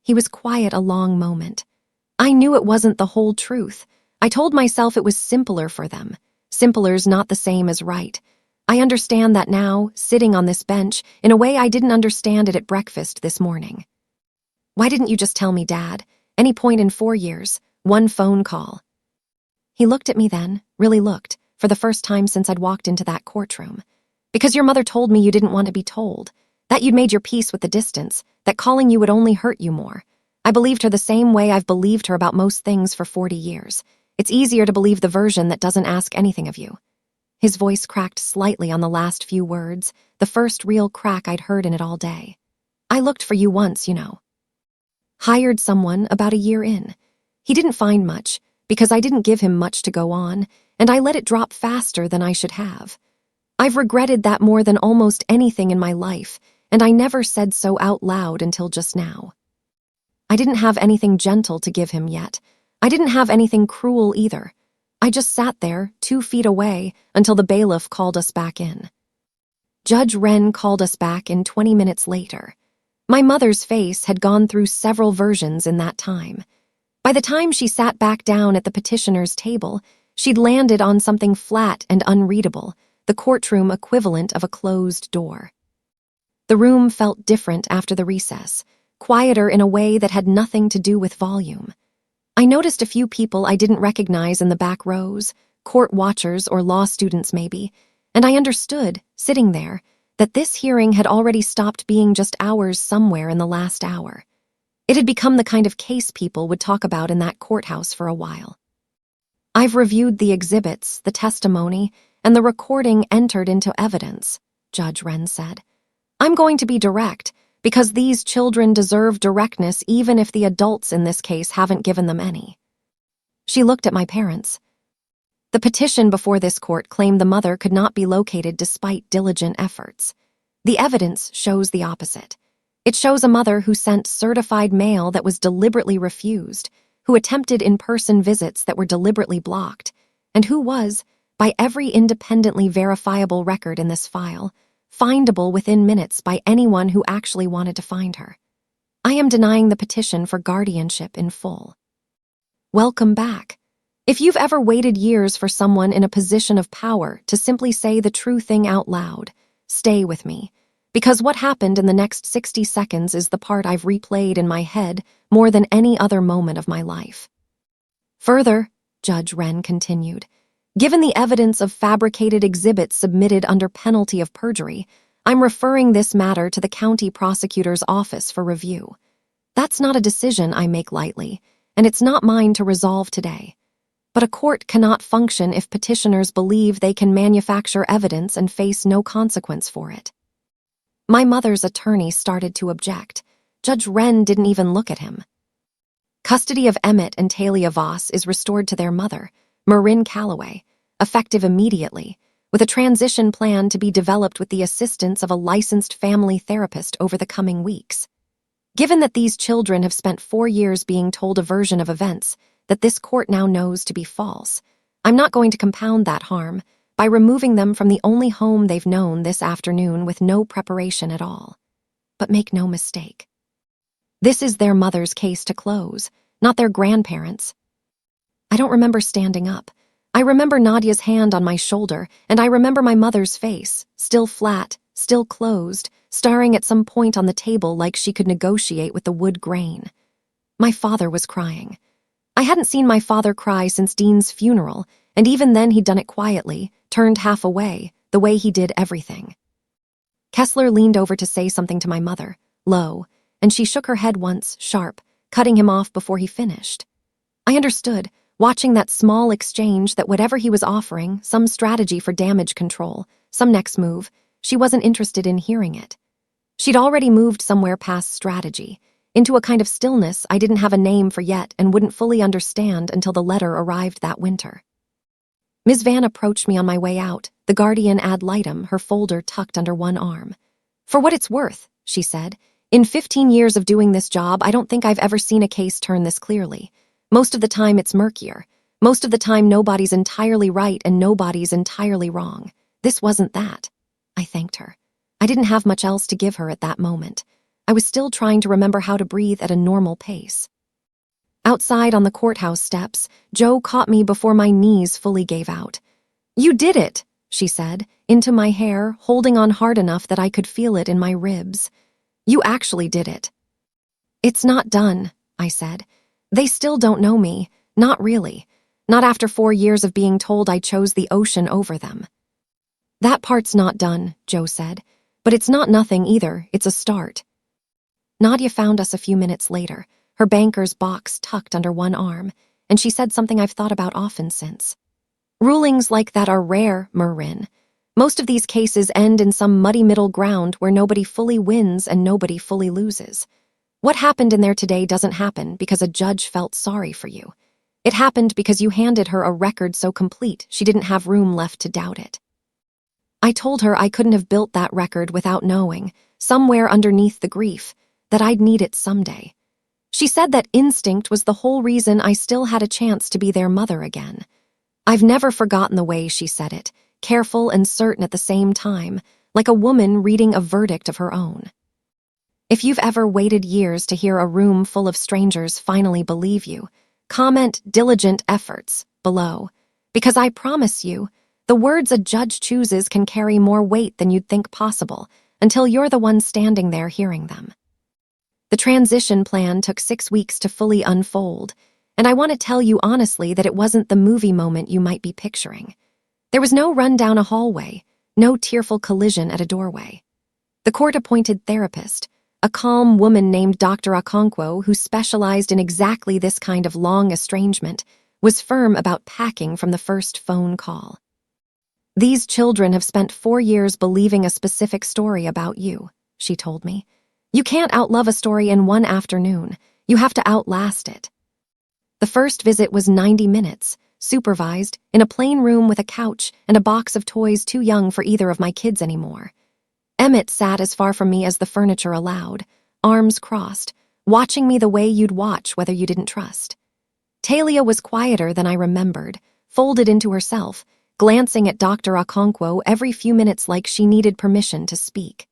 He was quiet a long moment. "I knew it wasn't the whole truth. I told myself it was simpler for them. Simpler's not the same as right. I understand that now, sitting on this bench, in a way I didn't understand it at breakfast this morning." "Why didn't you just tell me, Dad? Any point in 4 years, 1 phone call." He looked at me then, really looked, for the first time since I'd walked into that courtroom. "Because your mother told me you didn't want to be told, that you'd made your peace with the distance, that calling you would only hurt you more. I believed her the same way I've believed her about most things for 40 years. It's easier to believe the version that doesn't ask anything of you." His voice cracked slightly on the last few words, the first real crack I'd heard in it all day. "I looked for you once, you know. Hired someone about a year in. He didn't find much, because I didn't give him much to go on, and I let it drop faster than I should have. I've regretted that more than almost anything in my life, and I never said so out loud until just now. I didn't have anything gentle to give him yet. I didn't have anything cruel either. I just sat there, 2 feet away, until the bailiff called us back in. Judge Wren called us back in 20 minutes later. My mother's face had gone through several versions in that time. By the time she sat back down at the petitioner's table, she'd landed on something flat and unreadable, the courtroom equivalent of a closed door. The room felt different after the recess, quieter in a way that had nothing to do with volume. I noticed a few people I didn't recognize in the back rows, court watchers or law students maybe, and I understood, sitting there, that this hearing had already stopped being just hours somewhere in the last hour. It had become the kind of case people would talk about in that courthouse for a while. "I've reviewed the exhibits, the testimony, and the recording entered into evidence," Judge Wren said. "I'm going to be direct, because these children deserve directness even if the adults in this case haven't given them any." She looked at my parents. The petition before this court claimed the mother could not be located despite diligent efforts. The evidence shows the opposite. It shows a mother who sent certified mail that was deliberately refused, who attempted in-person visits that were deliberately blocked, and who was, by every independently verifiable record in this file, findable within minutes by anyone who actually wanted to find her. I am denying the petition for guardianship in full. Welcome back. If you've ever waited years for someone in a position of power to simply say the true thing out loud, stay with me, because what happened in the next 60 seconds is the part I've replayed in my head more than any other moment of my life. Further, Judge Wren continued, given the evidence of fabricated exhibits submitted under penalty of perjury, I'm referring this matter to the county prosecutor's office for review. That's not a decision I make lightly, and it's not mine to resolve today. But a court cannot function if petitioners believe they can manufacture evidence and face no consequence for it. My mother's attorney started to object. Judge Wren didn't even look at him. Custody of Emmett and Talia Voss is restored to their mother, Marin Calloway, effective immediately, with a transition plan to be developed with the assistance of a licensed family therapist over the coming weeks. Given that these children have spent 4 years being told a version of events that this court now knows to be false, I'm not going to compound that harm by removing them from the only home they've known this afternoon with no preparation at all. But make no mistake. This is their mother's case to close, not their grandparents'. I don't remember standing up. I remember Nadia's hand on my shoulder, and I remember my mother's face, still flat, still closed, staring at some point on the table like she could negotiate with the wood grain. My father was crying. I hadn't seen my father cry since Dean's funeral, and even then he'd done it quietly, turned half away, the way he did everything. Kessler leaned over to say something to my mother, low, and she shook her head once, sharp, cutting him off before he finished. I understood, watching that small exchange, that whatever he was offering, some strategy for damage control, some next move, she wasn't interested in hearing it. She'd already moved somewhere past strategy, into a kind of stillness I didn't have a name for yet and wouldn't fully understand until the letter arrived that winter. Ms. Van approached me on my way out, the Guardian ad litem, her folder tucked under one arm. "For what it's worth," she said, "in 15 years of doing this job, I don't think I've ever seen a case turn this clearly. Most of the time it's murkier. Most of the time nobody's entirely right and nobody's entirely wrong. This wasn't that." I thanked her. I didn't have much else to give her at that moment. I was still trying to remember how to breathe at a normal pace. Outside on the courthouse steps, Jo caught me before my knees fully gave out. "You did it," she said, into my hair, holding on hard enough that I could feel it in my ribs. "You actually did it." "It's not done," I said. "They still don't know me. Not really. Not after 4 years of being told I chose the ocean over them." "That part's not done," Jo said. "But it's not nothing either. It's a start." Nadia found us a few minutes later, her banker's box tucked under one arm, and she said something I've thought about often since. "Rulings like that are rare, Marin. Most of these cases end in some muddy middle ground where nobody fully wins and nobody fully loses. What happened in there today doesn't happen because a judge felt sorry for you. It happened because you handed her a record so complete she didn't have room left to doubt it." I told her I couldn't have built that record without knowing, somewhere underneath the grief, that I'd need it someday. She said that instinct was the whole reason I still had a chance to be their mother again. I've never forgotten the way she said it, careful and certain at the same time, like a woman reading a verdict of her own. If you've ever waited years to hear a room full of strangers finally believe you, comment "diligent efforts" below, because I promise you, the words a judge chooses can carry more weight than you'd think possible until you're the one standing there hearing them. The transition plan took 6 weeks to fully unfold, and I want to tell you honestly that it wasn't the movie moment you might be picturing. There was no run down a hallway, no tearful collision at a doorway. The court-appointed therapist, a calm woman named Dr. Okonkwo who specialized in exactly this kind of long estrangement, was firm about packing from the first phone call. "These children have spent 4 years believing a specific story about you," she told me. "You can't outlove a story in one afternoon. You have to outlast it." The first visit was 90 minutes, supervised, in a plain room with a couch and a box of toys too young for either of my kids anymore. Emmett sat as far from me as the furniture allowed, arms crossed, watching me the way you'd watch whether you didn't trust. Talia was quieter than I remembered, folded into herself, glancing at Dr. Okonkwo every few minutes like she needed permission to speak.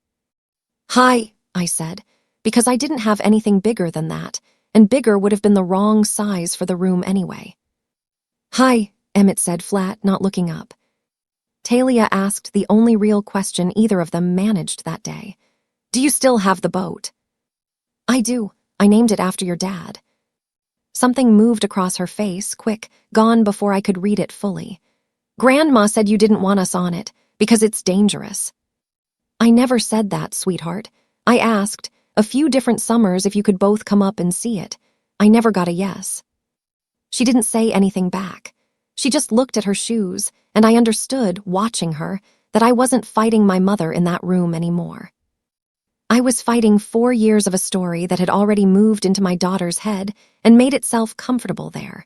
"Hi," I said, because I didn't have anything bigger than that, and bigger would have been the wrong size for the room anyway. "Hi," Emmett said flat, not looking up. Talia asked the only real question either of them managed that day. "Do you still have the boat?" "I do. I named it after your dad." Something moved across her face, quick, gone before I could read it fully. "Grandma said you didn't want us on it, because it's dangerous." "I never said that, sweetheart. I asked, a few different summers, if you could both come up and see it. I never got a yes." She didn't say anything back. She just looked at her shoes, and I understood, watching her, that I wasn't fighting my mother in that room anymore. I was fighting 4 years of a story that had already moved into my daughter's head and made itself comfortable there.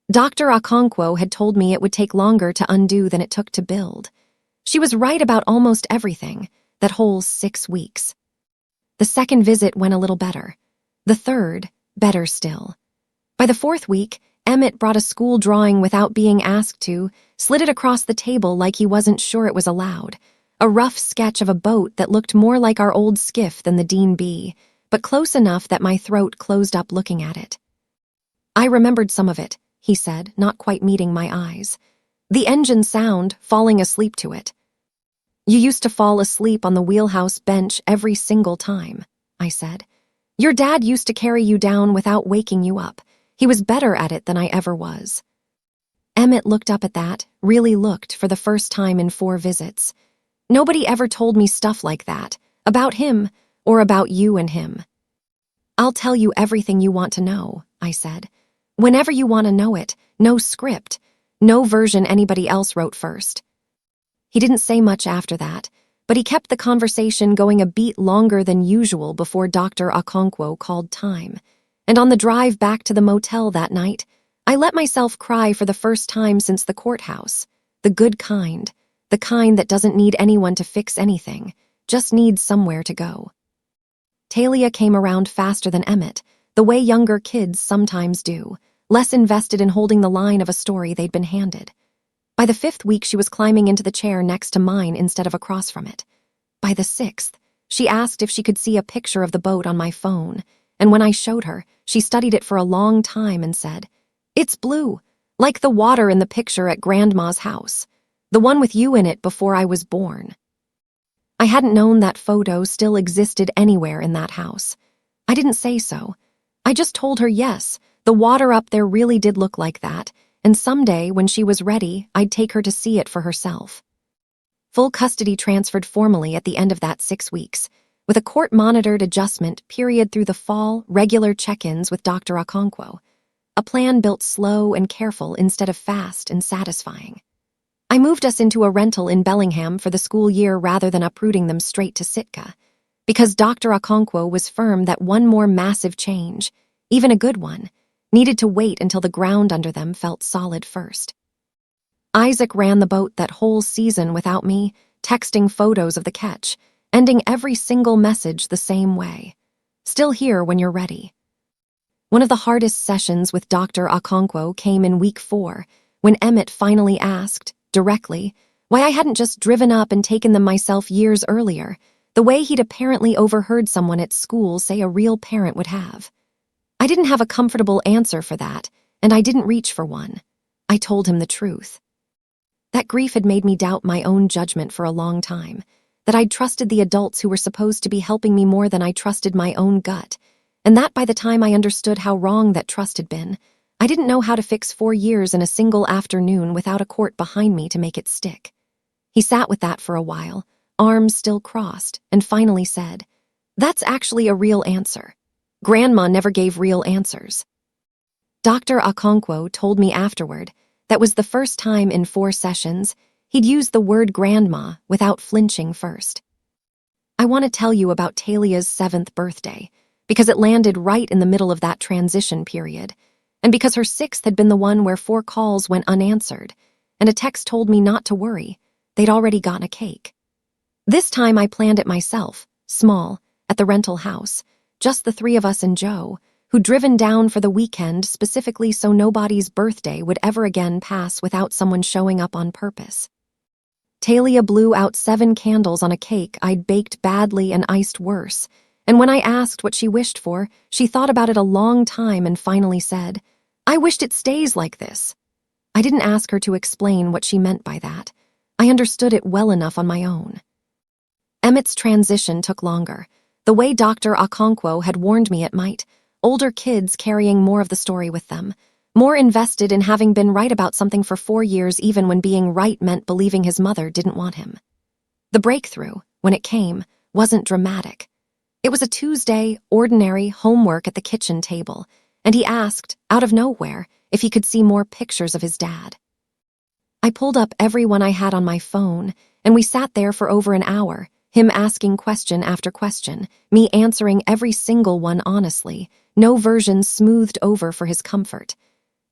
Dr. Okonkwo had told me it would take longer to undo than it took to build. She was right about almost everything, that whole 6 weeks. The second visit went a little better. The third, better still. By the 4th week, Emmett brought a school drawing without being asked to, slid it across the table like he wasn't sure it was allowed. A rough sketch of a boat that looked more like our old skiff than the Dean B, but close enough that my throat closed up looking at it. I remembered some of it, he said, not quite meeting my eyes. The engine sound, falling asleep to it. You used to fall asleep on the wheelhouse bench every single time, I said. Your dad used to carry you down without waking you up. He was better at it than I ever was. Emmett looked up at that, really looked for the first time in 4 visits. Nobody ever told me stuff like that, about him, or about you and him. I'll tell you everything you want to know, I said. Whenever you want to know it, no script, no version anybody else wrote first. He didn't say much after that, but he kept the conversation going a beat longer than usual before Dr. Okonkwo called time. And on the drive back to the motel that night, I let myself cry for the first time since the courthouse. The good kind, the kind that doesn't need anyone to fix anything, just needs somewhere to go. Talia came around faster than Emmett, the way younger kids sometimes do, less invested in holding the line of a story they'd been handed. By the 5th week, she was climbing into the chair next to mine instead of across from it. By the 6th, she asked if she could see a picture of the boat on my phone, and when I showed her, she studied it for a long time and said, "It's blue, like the water in the picture at Grandma's house, the one with you in it before I was born." I hadn't known that photo still existed anywhere in that house. I didn't say so. I just told her yes, the water up there really did look like that, and someday, when she was ready, I'd take her to see it for herself. Full custody transferred formally at the end of that 6 weeks, with a court-monitored adjustment period through the fall, regular check-ins with Dr. Okonkwo. A plan built slow and careful instead of fast and satisfying. I moved us into a rental in Bellingham for the school year rather than uprooting them straight to Sitka, because Dr. Okonkwo was firm that one more massive change, even a good one, needed to wait until the ground under them felt solid first. Isaac ran the boat that whole season without me, texting photos of the catch, ending every single message the same way. Still here when you're ready. One of the hardest sessions with Dr. Okonkwo came in week 4, when Emmett finally asked, directly, why I hadn't just driven up and taken them myself years earlier, the way he'd apparently overheard someone at school say a real parent would have. I didn't have a comfortable answer for that, and I didn't reach for one. I told him the truth. That grief had made me doubt my own judgment for a long time, that I'd trusted the adults who were supposed to be helping me more than I trusted my own gut, and that by the time I understood how wrong that trust had been, I didn't know how to fix 4 years in a single afternoon without a court behind me to make it stick. He sat with that for a while, arms still crossed, and finally said, "That's actually a real answer. Grandma never gave real answers." Dr. Okonkwo told me afterward that was the first time in 4 sessions he'd used the word grandma without flinching first. I want to tell you about Talia's 7th birthday, because it landed right in the middle of that transition period, and because her 6th had been the one where 4 calls went unanswered, and a text told me not to worry, they'd already gotten a cake. This time I planned it myself, small, at the rental house, just the 3 of us and Joe, who'd driven down for the weekend specifically so nobody's birthday would ever again pass without someone showing up on purpose. Talia blew out 7 candles on a cake I'd baked badly and iced worse, and when I asked what she wished for, she thought about it a long time and finally said, "I wished it stays like this." I didn't ask her to explain what she meant by that. I understood it well enough on my own. Emmett's transition took longer, the way Dr. Okonkwo had warned me it might, older kids carrying more of the story with them, more invested in having been right about something for 4 years even when being right meant believing his mother didn't want him. The breakthrough, when it came, wasn't dramatic. It was a Tuesday, ordinary homework at the kitchen table, and he asked, out of nowhere, if he could see more pictures of his dad. I pulled up every one I had on my phone, and we sat there for over an hour, Him asking question after question, me answering every single one honestly, no version smoothed over for his comfort.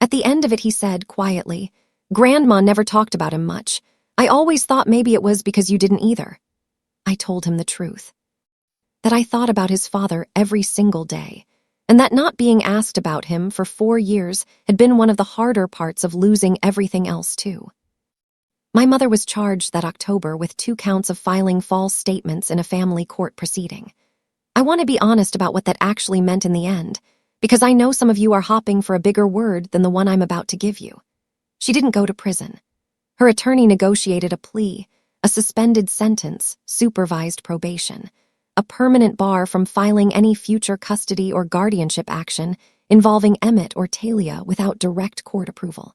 At the end of it, he said quietly, "Grandma never talked about him much. I always thought maybe it was because you didn't either." I told him the truth. That I thought about his father every single day, and that not being asked about him for 4 years had been one of the harder parts of losing everything else too. My mother was charged that October with 2 counts of filing false statements in a family court proceeding. I want to be honest about what that actually meant in the end, because I know some of you are hopping for a bigger word than the one I'm about to give you. She didn't go to prison. Her attorney negotiated a plea, a suspended sentence, supervised probation, a permanent bar from filing any future custody or guardianship action involving Emmett or Talia without direct court approval.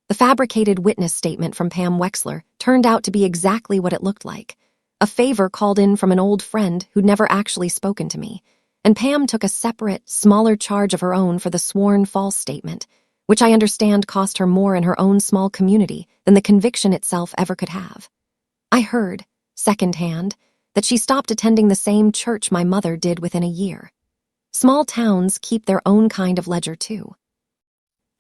The fabricated witness statement from Pam Wexler turned out to be exactly what it looked like, a favor called in from an old friend who'd never actually spoken to me, and Pam took a separate, smaller charge of her own for the sworn false statement, which I understand cost her more in her own small community than the conviction itself ever could have. I heard, secondhand, that she stopped attending the same church my mother did within a year. Small towns keep their own kind of ledger too.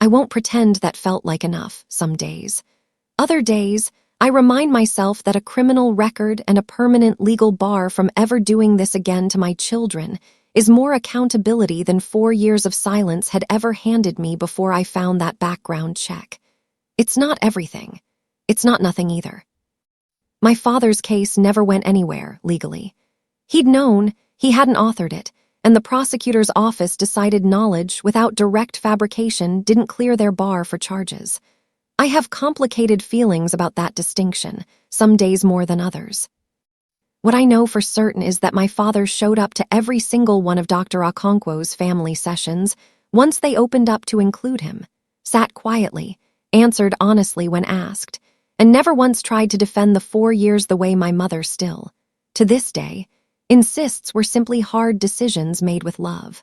I won't pretend that felt like enough some days. Other days, I remind myself that a criminal record and a permanent legal bar from ever doing this again to my children is more accountability than 4 years of silence had ever handed me before I found that background check. It's not everything. It's not nothing either. My father's case never went anywhere, legally. He'd known, he hadn't authored it, and the prosecutor's office decided knowledge without direct fabrication didn't clear their bar for charges. I have complicated feelings about that distinction, some days more than others. What I know for certain is that my father showed up to every single one of Dr. Okonkwo's family sessions once they opened up to include him, sat quietly, answered honestly when asked, and never once tried to defend the 4 years the way my mother still, to this day, insists were simply hard decisions made with love.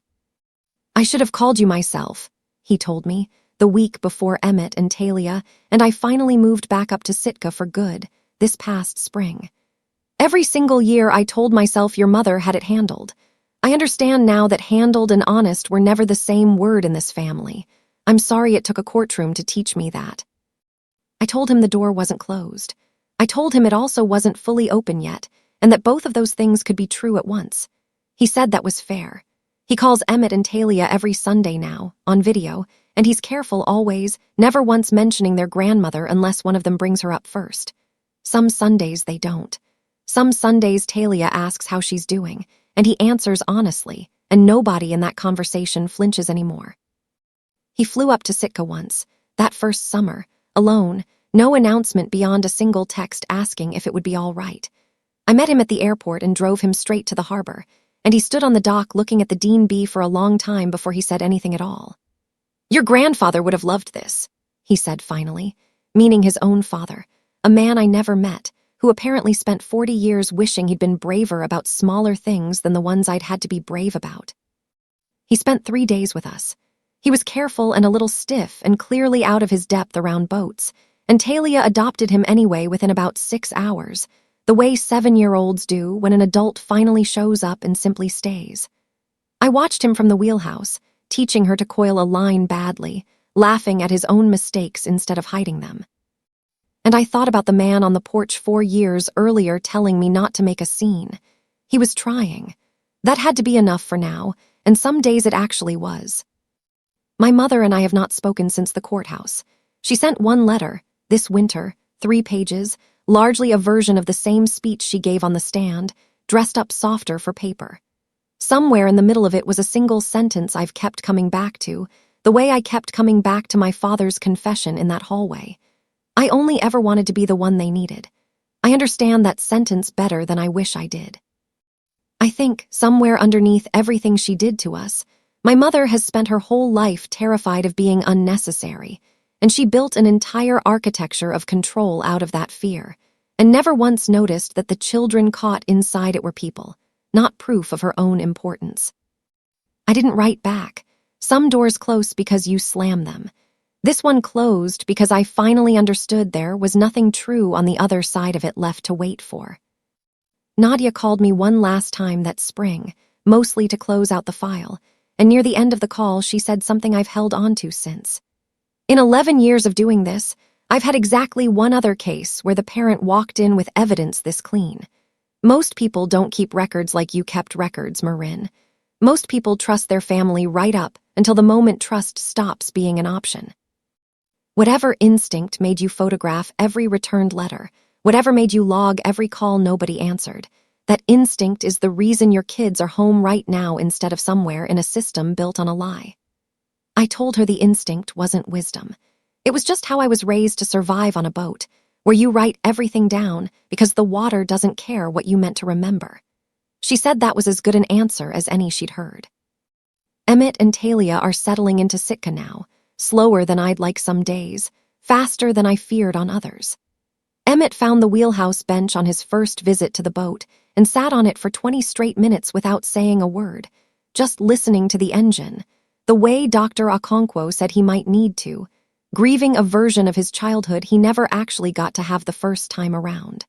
"I should have called you myself," he told me, the week before Emmett and Talia and I finally moved back up to Sitka for good, this past spring. Every single year I told myself your mother had it handled. I understand now that handled and honest were never the same word in this family. I'm sorry it took a courtroom to teach me that. I told him the door wasn't closed. I told him it also wasn't fully open yet, and that both of those things could be true at once. He said that was fair. He calls Emmett and Talia every Sunday now, on video, and he's careful always, never once mentioning their grandmother unless one of them brings her up first. Some Sundays they don't. Some Sundays Talia asks how she's doing, and he answers honestly, and nobody in that conversation flinches anymore. He flew up to Sitka once, that first summer, alone, no announcement beyond a single text asking if it would be all right. I met him at the airport and drove him straight to the harbor, and he stood on the dock looking at the Dean Bee for a long time before he said anything at all. "Your grandfather would have loved this," he said finally, meaning his own father, a man I never met, who apparently spent 40 years wishing he'd been braver about smaller things than the ones I'd had to be brave about. He spent 3 days with us. He was careful and a little stiff and clearly out of his depth around boats, and Talia adopted him anyway within about 6 hours, the way 7-year-olds do when an adult finally shows up and simply stays. I watched him from the wheelhouse, teaching her to coil a line badly, laughing at his own mistakes instead of hiding them. And I thought about the man on the porch 4 years earlier telling me not to make a scene. He was trying. That had to be enough for now, and some days it actually was. My mother and I have not spoken since the courthouse. She sent one letter, this winter, 3 pages, largely a version of the same speech she gave on the stand, dressed up softer for paper. Somewhere in the middle of it was a single sentence I've kept coming back to, the way I kept coming back to my father's confession in that hallway. I only ever wanted to be the one they needed. I understand that sentence better than I wish I did. I think, somewhere underneath everything she did to us, my mother has spent her whole life terrified of being unnecessary, and she built an entire architecture of control out of that fear, and never once noticed that the children caught inside it were people, not proof of her own importance. I didn't write back. Some doors close because you slam them. This one closed because I finally understood there was nothing true on the other side of it left to wait for. Nadia called me one last time that spring, mostly to close out the file, and near the end of the call she said something I've held on to since. In 11 years of doing this, I've had exactly one other case where the parent walked in with evidence this clean. Most people don't keep records like you kept records, Marin. Most people trust their family right up until the moment trust stops being an option. Whatever instinct made you photograph every returned letter, whatever made you log every call nobody answered, that instinct is the reason your kids are home right now instead of somewhere in a system built on a lie. I told her the instinct wasn't wisdom. It was just how I was raised to survive on a boat, where you write everything down because the water doesn't care what you meant to remember. She said that was as good an answer as any she'd heard. Emmett and Talia are settling into Sitka now, slower than I'd like some days, faster than I feared on others. Emmett found the wheelhouse bench on his first visit to the boat and sat on it for 20 straight minutes without saying a word, just listening to the engine, the way Dr. Okonkwo said he might need to, grieving a version of his childhood he never actually got to have the first time around.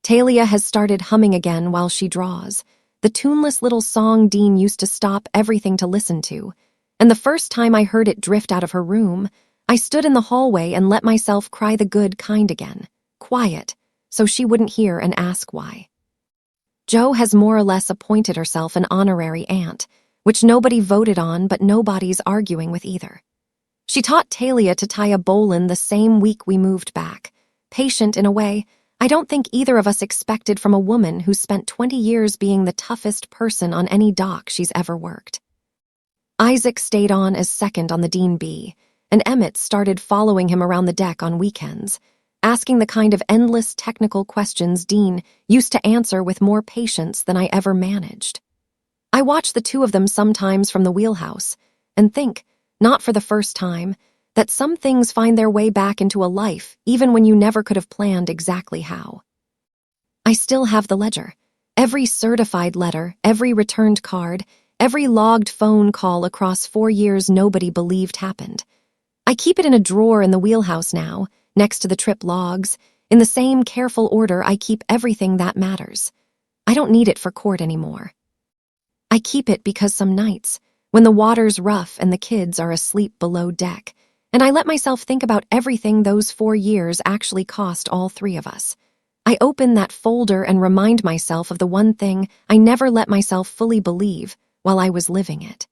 Talia has started humming again while she draws, the tuneless little song Dean used to stop everything to listen to, and the first time I heard it drift out of her room, I stood in the hallway and let myself cry the good kind again, quiet, so she wouldn't hear and ask why. Jo has more or less appointed herself an honorary aunt, which nobody voted on but nobody's arguing with either. She taught Talia to tie a bowline the same week we moved back, patient in a way I don't think either of us expected from a woman who spent 20 years being the toughest person on any dock she's ever worked. Isaac stayed on as second on the Dean B, and Emmett started following him around the deck on weekends, asking the kind of endless technical questions Dean used to answer with more patience than I ever managed. I watch the two of them sometimes from the wheelhouse and think, not for the first time, that some things find their way back into a life even when you never could have planned exactly how. I still have the ledger. Every certified letter, every returned card, every logged phone call across 4 years nobody believed happened. I keep it in a drawer in the wheelhouse now, next to the trip logs, in the same careful order I keep everything that matters. I don't need it for court anymore. I keep it because some nights, when the water's rough and the kids are asleep below deck, and I let myself think about everything those 4 years actually cost all 3 of us, I open that folder and remind myself of the one thing I never let myself fully believe while I was living it.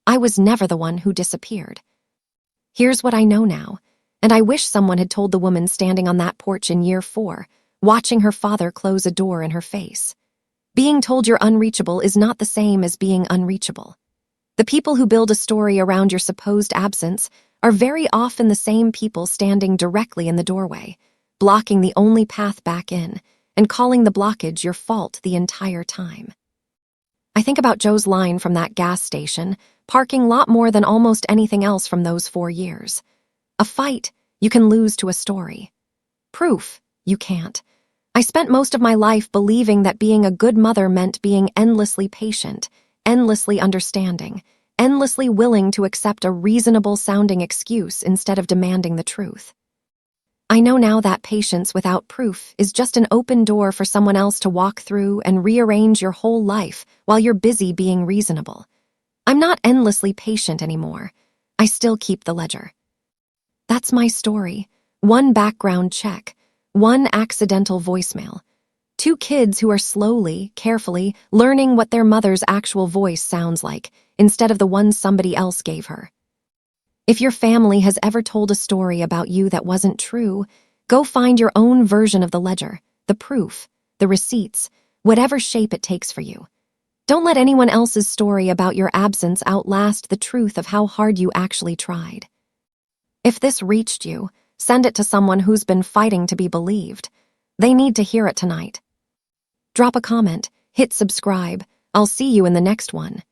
I was never the one who disappeared. Here's what I know now, and I wish someone had told the woman standing on that porch in year 4, watching her father close a door in her face. Being told you're unreachable is not the same as being unreachable. The people who build a story around your supposed absence are very often the same people standing directly in the doorway, blocking the only path back in, and calling the blockage your fault the entire time. I think about Joe's line from that gas station, parking lot more than almost anything else from those 4 years. A fight, you can lose to a story. Proof, you can't. I spent most of my life believing that being a good mother meant being endlessly patient, endlessly understanding, endlessly willing to accept a reasonable-sounding excuse instead of demanding the truth. I know now that patience without proof is just an open door for someone else to walk through and rearrange your whole life while you're busy being reasonable. I'm not endlessly patient anymore. I still keep the ledger. That's my story. One background check, one accidental voicemail. 2 kids who are slowly, carefully, learning what their mother's actual voice sounds like, instead of the one somebody else gave her. If your family has ever told a story about you that wasn't true, go find your own version of the ledger, the proof, the receipts, whatever shape it takes for you. Don't let anyone else's story about your absence outlast the truth of how hard you actually tried. If this reached you, send it to someone who's been fighting to be believed. They need to hear it tonight. Drop a comment, hit subscribe. I'll see you in the next one.